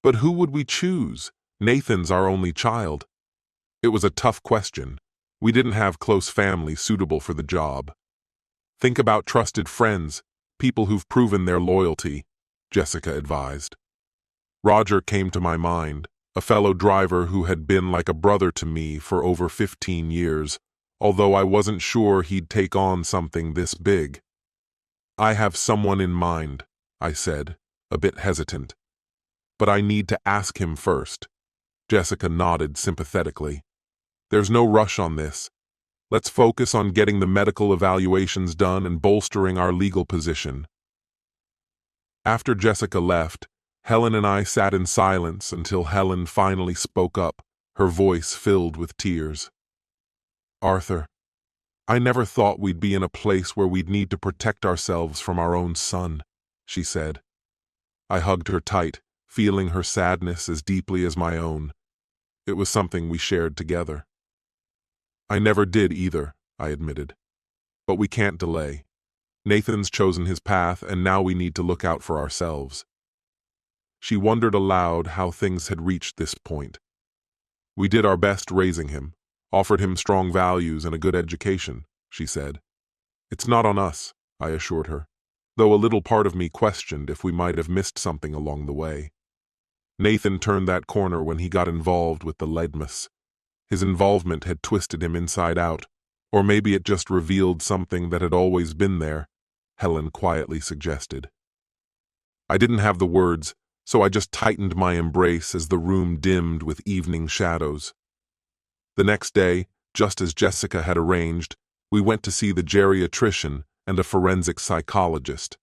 "But who would we choose? Nathan's our only child." It was a tough question. We didn't have close family suitable for the job. "Think about trusted friends, people who've proven their loyalty," Jessica advised. Roger came to my mind, a fellow driver who had been like a brother to me for over 15 years, although I wasn't sure he'd take on something this big. "I have someone in mind," I said, a bit hesitant. "But I need to ask him first." Jessica nodded sympathetically. "There's no rush on this. Let's focus on getting the medical evaluations done and bolstering our legal position." After Jessica left, Helen and I sat in silence until Helen finally spoke up, her voice filled with tears. "Arthur, I never thought we'd be in a place where we'd need to protect ourselves from our own son," she said. I hugged her tight, feeling her sadness as deeply as my own. It was something we shared together. "I never did either," I admitted. "But we can't delay. Nathan's chosen his path, and now we need to look out for ourselves." She wondered aloud how things had reached this point. "We did our best raising him, offered him strong values and a good education," she said. "It's not on us," I assured her, though a little part of me questioned if we might have missed something along the way. Nathan turned that corner when he got involved with the Leidmus. His involvement had twisted him inside out, or maybe it just revealed something that had always been there, Helen quietly suggested. I didn't have the words, so I just tightened my embrace as the room dimmed with evening shadows. The next day, just as Jessica had arranged, we went to see the geriatrician and a forensic psychologist.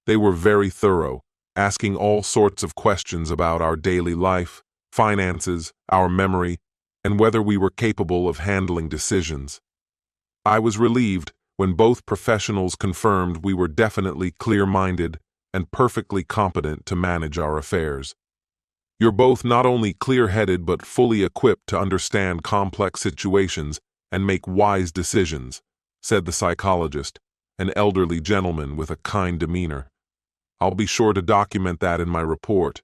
They were very thorough, asking all sorts of questions about our daily life, finances, our memory, and whether we were capable of handling decisions. I was relieved when both professionals confirmed we were definitely clear-minded and perfectly competent to manage our affairs. "You're both not only clear-headed but fully equipped to understand complex situations and make wise decisions," said the psychologist, an elderly gentleman with a kind demeanor. "I'll be sure to document that in my report."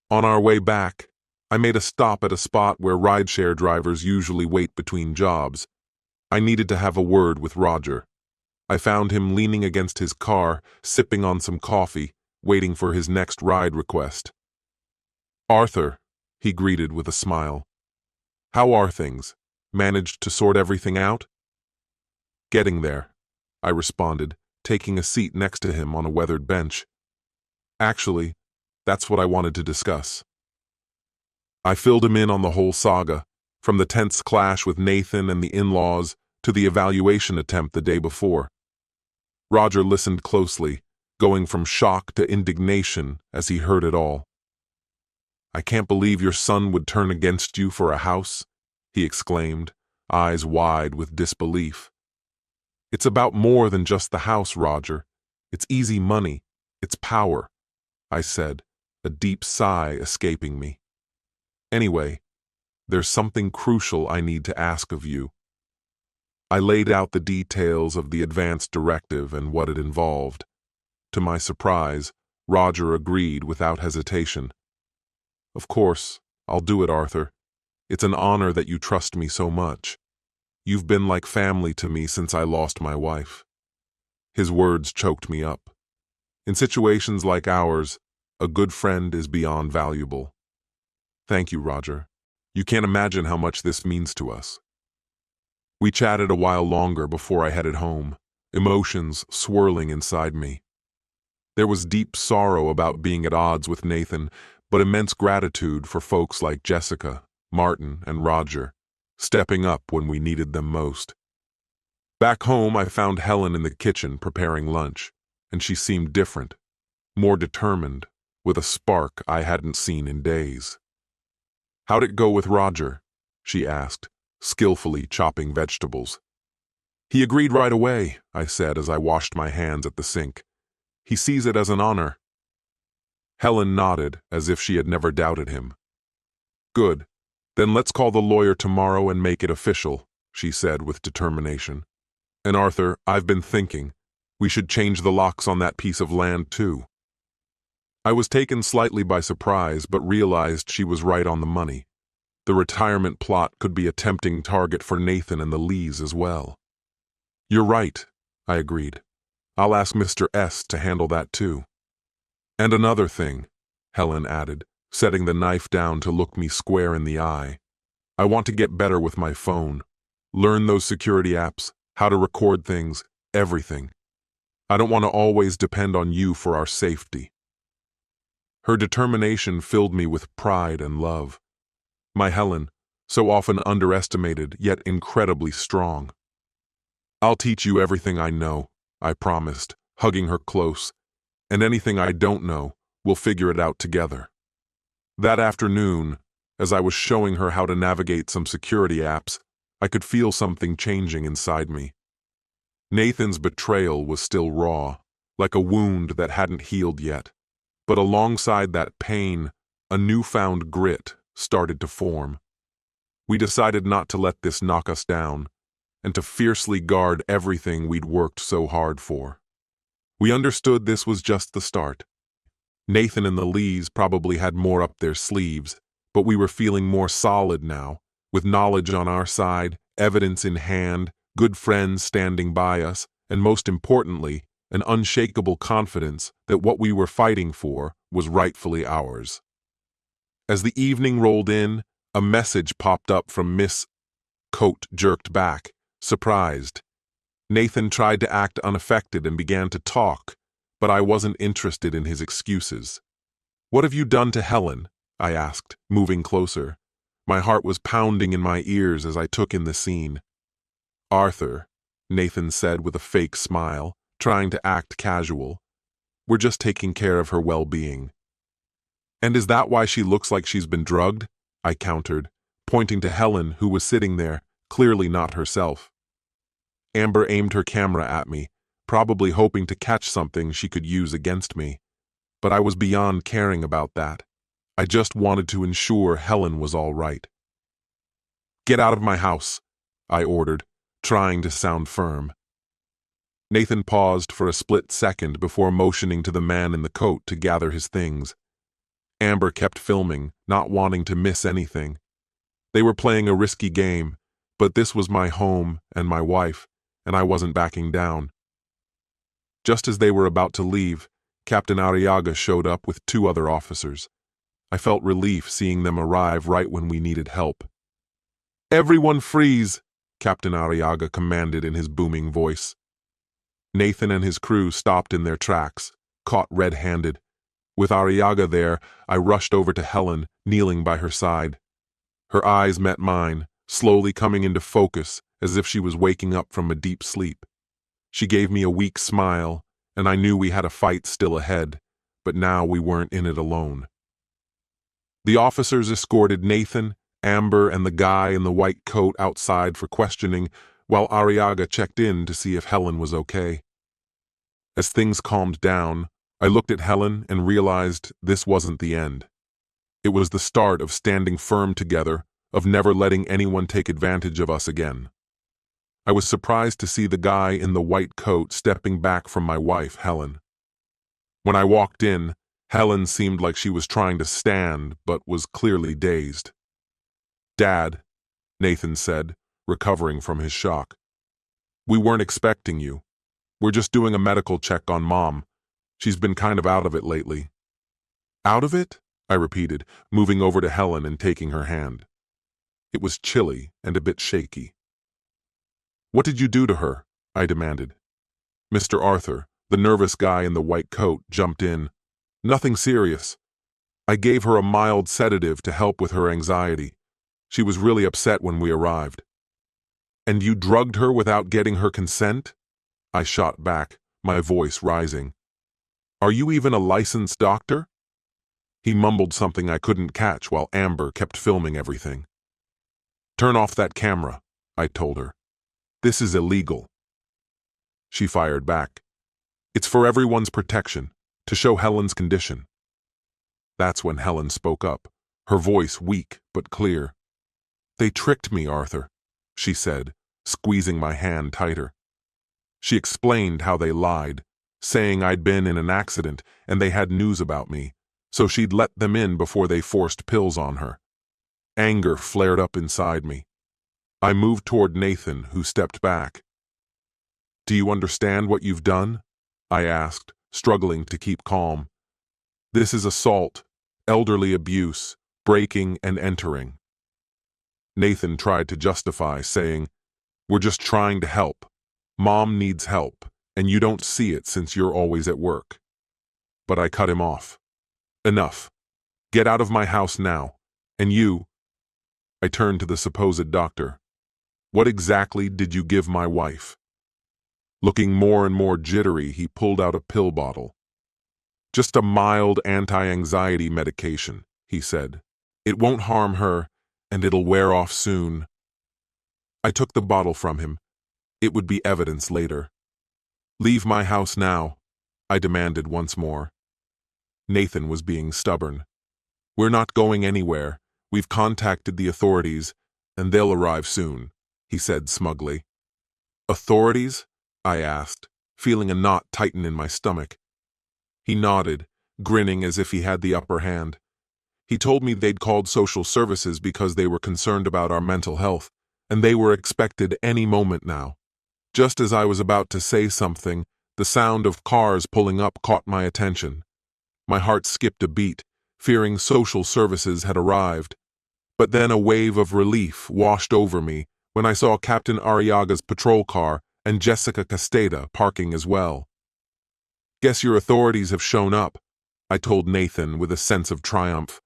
On our way back, I made a stop at a spot where rideshare drivers usually wait between jobs. I needed to have a word with Roger. I found him leaning against his car, sipping on some coffee, waiting for his next ride request. "Arthur," he greeted with a smile. "How are things? Managed to sort everything out?" "Getting there," I responded, taking a seat next to him on a weathered bench. "Actually, that's what I wanted to discuss." I filled him in on the whole saga, from the tense clash with Nathan and the in-laws to the evaluation attempt the day before. Roger listened closely, going from shock to indignation as he heard it all. "I can't believe your son would turn against you for a house," he exclaimed, eyes wide with disbelief. "It's about more than just the house, Roger. It's easy money. It's power," I said, a deep sigh escaping me. "Anyway, there's something crucial I need to ask of you." I laid out the details of the advance directive and what it involved. To my surprise, Roger agreed without hesitation. "Of course, I'll do it, Arthur. It's an honor that you trust me so much. You've been like family to me since I lost my wife." His words choked me up. In situations like ours, a good friend is beyond valuable. "Thank you, Roger. You can't imagine how much this means to us." We chatted a while longer before I headed home, emotions swirling inside me. There was deep sorrow about being at odds with Nathan, but immense gratitude for folks like Jessica, Martin, and Roger, stepping up when we needed them most. Back home, I found Helen in the kitchen preparing lunch, and she seemed different, more determined, with a spark I hadn't seen in days. "How'd it go with Roger?" she asked, skillfully chopping vegetables. "He agreed right away," I said as I washed my hands at the sink. "He sees it as an honor." Helen nodded as if she had never doubted him. "Good. Then let's call the lawyer tomorrow and make it official," she said with determination. "And Arthur, I've been thinking, we should change the locks on that piece of land too." I was taken slightly by surprise but realized she was right on the money. The retirement plot could be a tempting target for Nathan and the Lees as well. "You're right," I agreed. "I'll ask Mr. S. to handle that too." "And another thing," Helen added, setting the knife down to look me square in the eye. "I want to get better with my phone. Learn those security apps, how to record things, everything. I don't want to always depend on you for our safety." Her determination filled me with pride and love. My Helen, so often underestimated yet incredibly strong. "I'll teach you everything I know," I promised, hugging her close, "and anything I don't know, we'll figure it out together." That afternoon, as I was showing her how to navigate some security apps, I could feel something changing inside me. Nathan's betrayal was still raw, like a wound that hadn't healed yet. But alongside that pain, a newfound grit started to form. We decided not to let this knock us down, and to fiercely guard everything we'd worked so hard for. We understood this was just the start. Nathan and the Lees probably had more up their sleeves, but we were feeling more solid now, with knowledge on our side, evidence in hand, good friends standing by us, and most importantly, an unshakable confidence that what we were fighting for was rightfully ours. As the evening rolled in, a message popped up from Miss Coat jerked back, surprised. Nathan tried to act unaffected and began to talk, but I wasn't interested in his excuses. "What have you done to Helen?" I asked, moving closer. My heart was pounding in my ears as I took in the scene. "Arthur," Nathan said with a fake smile, trying to act casual, "we're just taking care of her well-being." "And is that why she looks like she's been drugged?" I countered, pointing to Helen, who was sitting there, clearly not herself. Amber aimed her camera at me, probably hoping to catch something she could use against me. But I was beyond caring about that. I just wanted to ensure Helen was all right. "Get out of my house," I ordered, trying to sound firm. Nathan paused for a split second before motioning to the man in the coat to gather his things. Amber kept filming, not wanting to miss anything. They were playing a risky game, but this was my home and my wife, and I wasn't backing down. Just as they were about to leave, Captain Arriaga showed up with 2 other officers. I felt relief seeing them arrive right when we needed help. "Everyone freeze," Captain Arriaga commanded in his booming voice. Nathan and his crew stopped in their tracks, caught red-handed. With Arriaga there, I rushed over to Helen, kneeling by her side. Her eyes met mine, slowly coming into focus as if she was waking up from a deep sleep. She gave me a weak smile, and I knew we had a fight still ahead, but now we weren't in it alone. The officers escorted Nathan, Amber, and the guy in the white coat outside for questioning, while Arriaga checked in to see if Helen was okay. As things calmed down, I looked at Helen and realized this wasn't the end. It was the start of standing firm together, of never letting anyone take advantage of us again. I was surprised to see the guy in the white coat stepping back from my wife, Helen. When I walked in, Helen seemed like she was trying to stand, but was clearly dazed. "Dad," Nathan said, recovering from his shock. "We weren't expecting you. We're just doing a medical check on Mom. She's been kind of out of it lately." "Out of it?" I repeated, moving over to Helen and taking her hand. It was chilly and a bit shaky. "What did you do to her?" I demanded. Mr. Arthur, the nervous guy in the white coat, jumped in. "Nothing serious. I gave her a mild sedative to help with her anxiety. She was really upset when we arrived." "And you drugged her without getting her consent?" I shot back, my voice rising. "Are you even a licensed doctor?" He mumbled something I couldn't catch while Amber kept filming everything. "Turn off that camera," I told her. "This is illegal." She fired back. "It's for everyone's protection, to show Helen's condition." That's when Helen spoke up, her voice weak but clear. "They tricked me, Arthur," she said, squeezing my hand tighter. She explained how they lied, saying I'd been in an accident and they had news about me, so she'd let them in before they forced pills on her. Anger flared up inside me. I moved toward Nathan, who stepped back. "Do you understand what you've done?" I asked, struggling to keep calm. "This is assault, elderly abuse, breaking and entering." Nathan tried to justify, saying, "We're just trying to help. Mom needs help, and you don't see it since you're always at work." But I cut him off. "Enough. Get out of my house now. And you—" I turned to the supposed doctor. "What exactly did you give my wife?" Looking more and more jittery, he pulled out a pill bottle. "Just a mild anti-anxiety medication," he said. "It won't harm her, and it'll wear off soon." I took the bottle from him. It would be evidence later. "Leave my house now," I demanded once more. Nathan was being stubborn. "We're not going anywhere. We've contacted the authorities, and they'll arrive soon," he said smugly. "Authorities?" I asked, feeling a knot tighten in my stomach. He nodded, grinning as if he had the upper hand. He told me they'd called social services because they were concerned about our mental health, and they were expected any moment now. Just as I was about to say something, the sound of cars pulling up caught my attention. My heart skipped a beat, fearing social services had arrived. But then a wave of relief washed over me when I saw Captain Arriaga's patrol car and Jessica Casteda parking as well. "Guess your authorities have shown up," I told Nathan with a sense of triumph.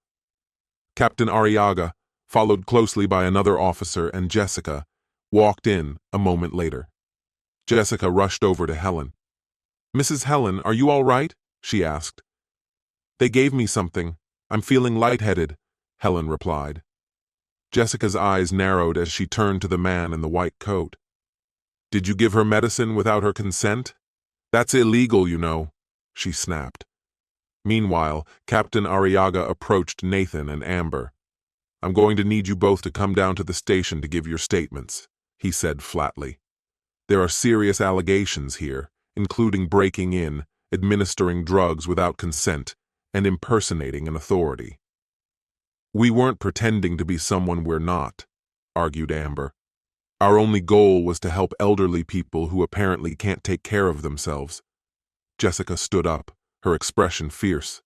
Captain Arriaga, followed closely by another officer and Jessica, walked in a moment later. Jessica rushed over to Helen. "Mrs. Helen, are you all right?" she asked. "They gave me something. I'm feeling lightheaded," Helen replied. Jessica's eyes narrowed as she turned to the man in the white coat. "Did you give her medicine without her consent? That's illegal, you know," she snapped. Meanwhile, Captain Arriaga approached Nathan and Amber. "I'm going to need you both to come down to the station to give your statements," he said flatly. "There are serious allegations here, including breaking in, administering drugs without consent, and impersonating an authority." "We weren't pretending to be someone we're not," argued Amber. "Our only goal was to help elderly people who apparently can't take care of themselves." Jessica stood up, her expression fierce.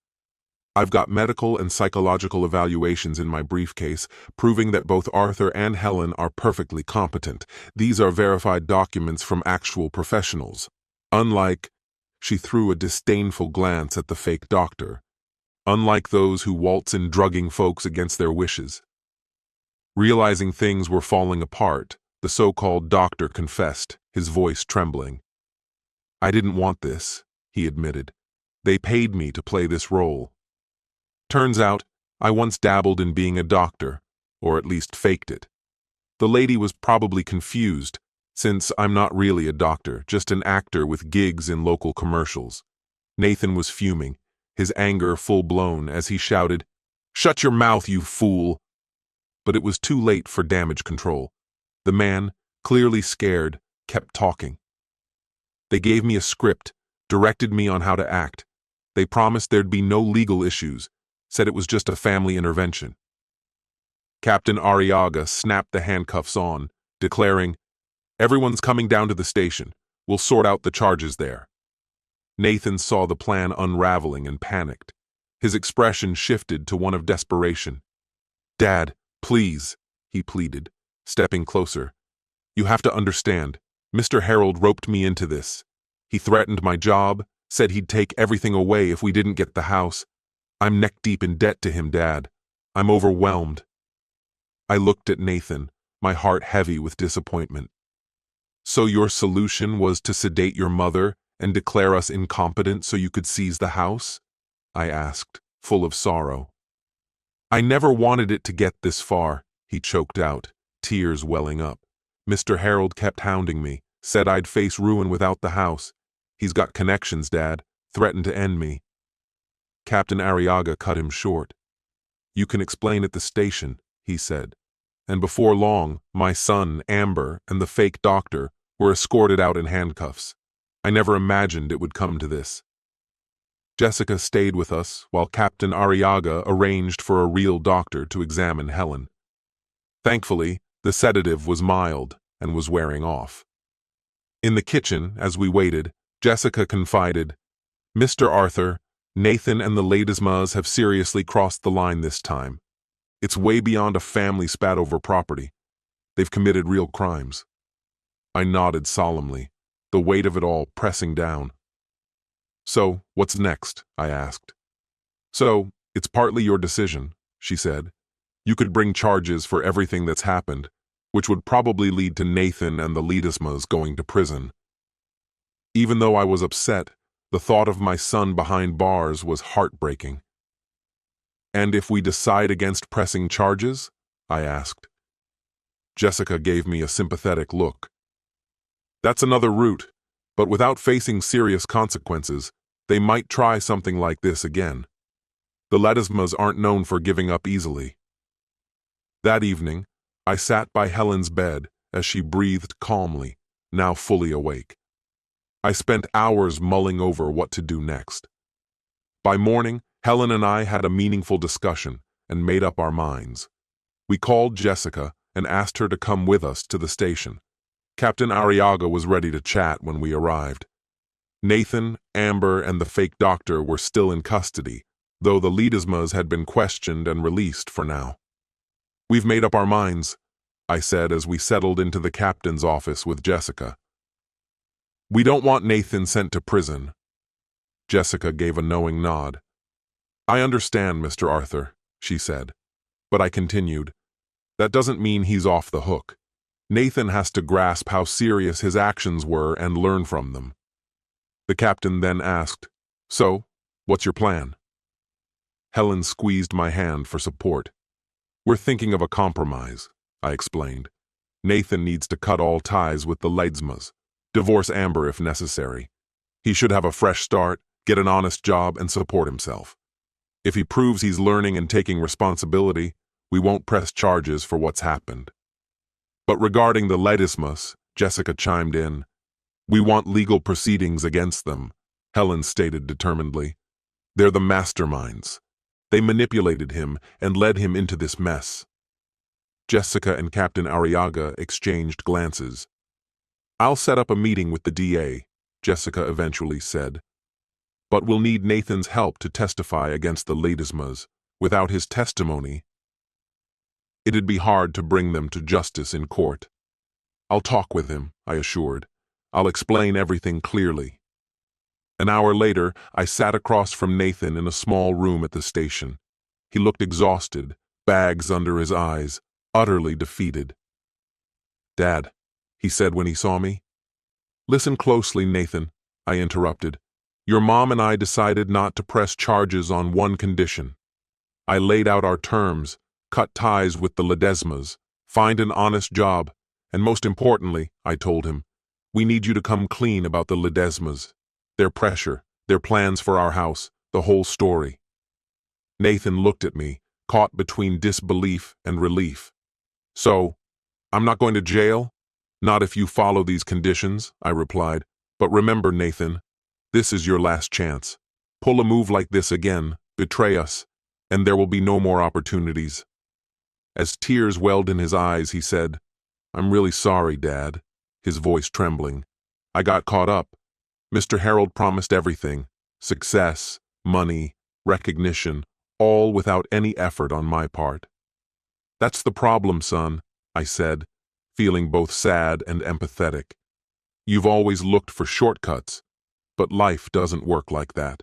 "I've got medical and psychological evaluations in my briefcase, proving that both Arthur and Helen are perfectly competent. These are verified documents from actual professionals. Unlike—" she threw a disdainful glance at the fake doctor. "Unlike those who waltz in drugging folks against their wishes." Realizing things were falling apart, the so-called doctor confessed, his voice trembling. "I didn't want this," he admitted. "They paid me to play this role. Turns out, I once dabbled in being a doctor, or at least faked it. The lady was probably confused, since I'm not really a doctor, just an actor with gigs in local commercials." Nathan was fuming, his anger full-blown as he shouted, "Shut your mouth, you fool!" But it was too late for damage control. The man, clearly scared, kept talking. "They gave me a script, directed me on how to act. They promised there'd be no legal issues, said it was just a family intervention." Captain Arriaga snapped the handcuffs on, declaring, "Everyone's coming down to the station. We'll sort out the charges there." Nathan saw the plan unraveling and panicked. His expression shifted to one of desperation. "Dad, please," he pleaded, stepping closer. "You have to understand. Mr. Harold roped me into this. He threatened my job, said he'd take everything away if we didn't get the house. I'm neck-deep in debt to him, Dad. I'm overwhelmed." I looked at Nathan, my heart heavy with disappointment. "So your solution was to sedate your mother and declare us incompetent so you could seize the house?" I asked, full of sorrow. "I never wanted it to get this far," he choked out, tears welling up. "Mr. Harold kept hounding me, said I'd face ruin without the house. He's got connections, Dad, threatened to end me." Captain Arriaga cut him short. "You can explain at the station," he said. And before long, my son, Amber, and the fake doctor were escorted out in handcuffs. I never imagined it would come to this. Jessica stayed with us while Captain Arriaga arranged for a real doctor to examine Helen. Thankfully, the sedative was mild and was wearing off. In the kitchen, as we waited, Jessica confided, "Mr. Arthur, Nathan and the Ledesmas have seriously crossed the line this time. It's way beyond a family spat over property. They've committed real crimes." I nodded solemnly, the weight of it all pressing down. "So, what's next?" I asked. "So, it's partly your decision," she said. "You could bring charges for everything that's happened, which would probably lead to Nathan and the Ledesmas going to prison." Even though I was upset, the thought of my son behind bars was heartbreaking. "And if we decide against pressing charges?" I asked. Jessica gave me a sympathetic look. "That's another route, but without facing serious consequences, they might try something like this again. The Ledesmas aren't known for giving up easily." That evening, I sat by Helen's bed as she breathed calmly, now fully awake. I spent hours mulling over what to do next. By morning, Helen and I had a meaningful discussion and made up our minds. We called Jessica and asked her to come with us to the station. Captain Arriaga was ready to chat when we arrived. Nathan, Amber, and the fake doctor were still in custody, though the Ledesmas had been questioned and released for now. "We've made up our minds," I said as we settled into the captain's office with Jessica. "We don't want Nathan sent to prison." Jessica gave a knowing nod. "I understand, Mr. Arthur," she said. But I continued, "That doesn't mean he's off the hook. Nathan has to grasp how serious his actions were and learn from them." The captain then asked, "So, what's your plan?" Helen squeezed my hand for support. "We're thinking of a compromise," I explained. "Nathan needs to cut all ties with the Ledesmas, divorce Amber if necessary. He should have a fresh start, get an honest job, and support himself. If he proves he's learning and taking responsibility, we won't press charges for what's happened." But regarding the Ledesmas, Jessica chimed in. "We want legal proceedings against them," Helen stated determinedly. "They're the masterminds. They manipulated him and led him into this mess." Jessica and Captain Arriaga exchanged glances. "I'll set up a meeting with the DA," Jessica eventually said. "But we'll need Nathan's help to testify against the Ledesmas. Without his testimony, it'd be hard to bring them to justice in court." "I'll talk with him," I assured. "I'll explain everything clearly." An hour later, I sat across from Nathan in a small room at the station. He looked exhausted, bags under his eyes, utterly defeated. "Dad," he said when he saw me. "Listen closely, Nathan," I interrupted. "Your mom and I decided not to press charges on one condition. I laid out our terms, cut ties with the Ledesmas, find an honest job, and most importantly, I told him, we need you to come clean about the Ledesmas, their pressure, their plans for our house, the whole story." Nathan looked at me, caught between disbelief and relief. "So, I'm not going to jail?" "Not if you follow these conditions," I replied. "But remember, Nathan, this is your last chance. Pull a move like this again, betray us, and there will be no more opportunities." As tears welled in his eyes, he said, "I'm really sorry, Dad," his voice trembling. "I got caught up. Mr. Harold promised everything, success, money, recognition, all without any effort on my part." "That's the problem, son," I said, feeling both sad and empathetic. "You've always looked for shortcuts, but life doesn't work like that.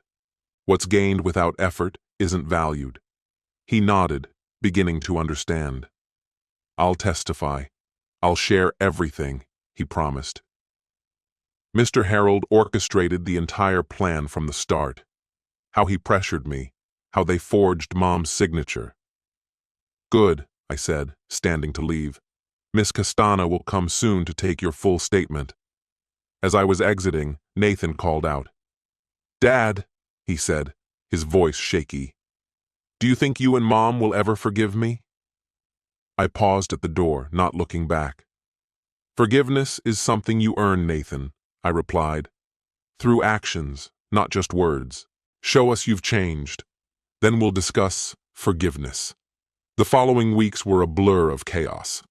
What's gained without effort isn't valued." He nodded, beginning to understand. "I'll testify. I'll share everything," he promised. Mr. Harold orchestrated the entire plan from the start. How he pressured me, how they forged Mom's signature. "Good," I said, standing to leave. "Miss Castana will come soon to take your full statement." As I was exiting, Nathan called out. "Dad," he said, his voice shaky, "do you think you and Mom will ever forgive me?" I paused at the door, not looking back. "Forgiveness is something you earn, Nathan," I replied. "Through actions, not just words. Show us you've changed. Then we'll discuss forgiveness." The following weeks were a blur of chaos.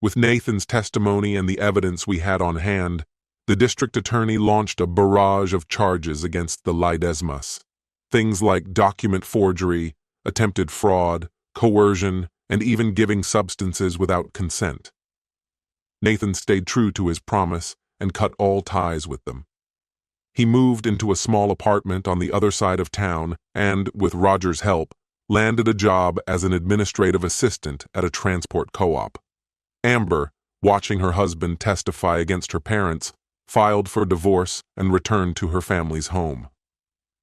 With Nathan's testimony and the evidence we had on hand, the district attorney launched a barrage of charges against the Ledesmas. Things like document forgery, attempted fraud, coercion, and even giving substances without consent. Nathan stayed true to his promise and cut all ties with them. He moved into a small apartment on the other side of town and, with Roger's help, landed a job as an administrative assistant at a transport co-op. Amber, watching her husband testify against her parents, filed for divorce and returned to her family's home.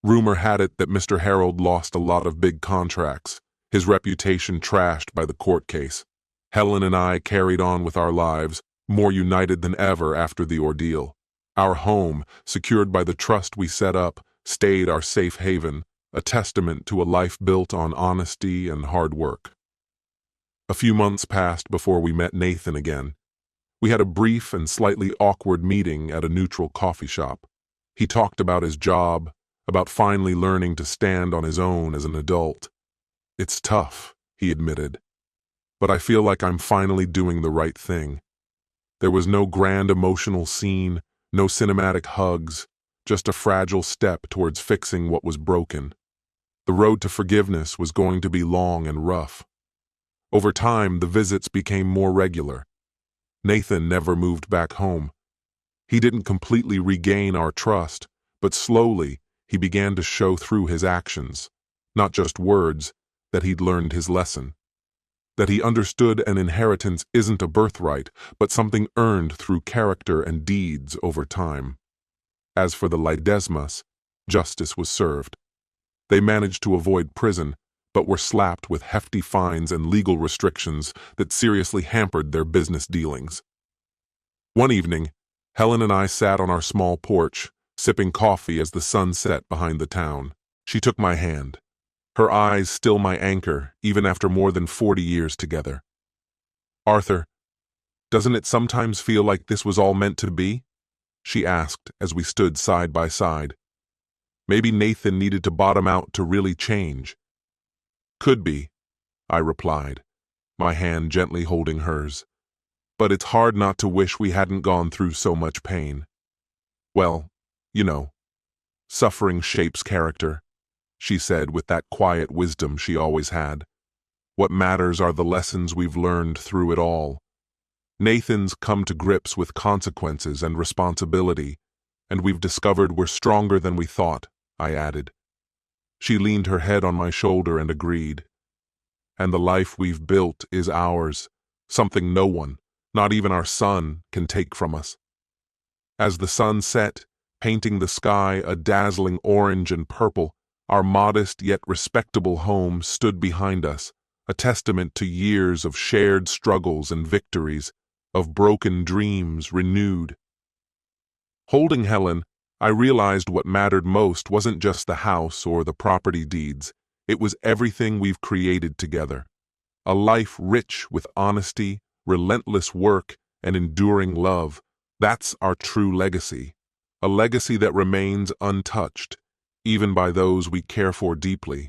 Rumor had it that Mr. Harold lost a lot of big contracts, his reputation trashed by the court case. Helen and I carried on with our lives, more united than ever after the ordeal. Our home, secured by the trust we set up, stayed our safe haven, a testament to a life built on honesty and hard work. A few months passed before we met Nathan again. We had a brief and slightly awkward meeting at a neutral coffee shop. He talked about his job, about finally learning to stand on his own as an adult. "It's tough," he admitted, "but I feel like I'm finally doing the right thing." There was no grand emotional scene, no cinematic hugs, just a fragile step towards fixing what was broken. The road to forgiveness was going to be long and rough. Over time, the visits became more regular. Nathan never moved back home. He didn't completely regain our trust, but slowly he began to show through his actions, not just words, that he'd learned his lesson. That he understood an inheritance isn't a birthright, but something earned through character and deeds over time. As for the Ledesmas, justice was served. They managed to avoid prison, but were slapped with hefty fines and legal restrictions that seriously hampered their business dealings. One evening, Helen and I sat on our small porch, sipping coffee as the sun set behind the town. She took my hand. Her eyes still my anchor, even after more than 40 years together. "Arthur, doesn't it sometimes feel like this was all meant to be?" she asked as we stood side by side. "Maybe Nathan needed to bottom out to really change." "Could be," I replied, my hand gently holding hers. "But it's hard not to wish we hadn't gone through so much pain. Well, you know, suffering shapes character," she said with that quiet wisdom she always had. "What matters are the lessons we've learned through it all. Nathan's come to grips with consequences and responsibility, and we've discovered we're stronger than we thought," I added. She leaned her head on my shoulder and agreed. "And the life we've built is ours, something no one, not even our sun, can take from us. As the sun set, painting the sky a dazzling orange and purple, our modest yet respectable home stood behind us, a testament to years of shared struggles and victories, of broken dreams renewed. Holding Helen, I realized what mattered most wasn't just the house or the property deeds. It was everything we've created together. A life rich with honesty, relentless work, and enduring love. That's our true legacy. A legacy that remains untouched, even by those we care for deeply.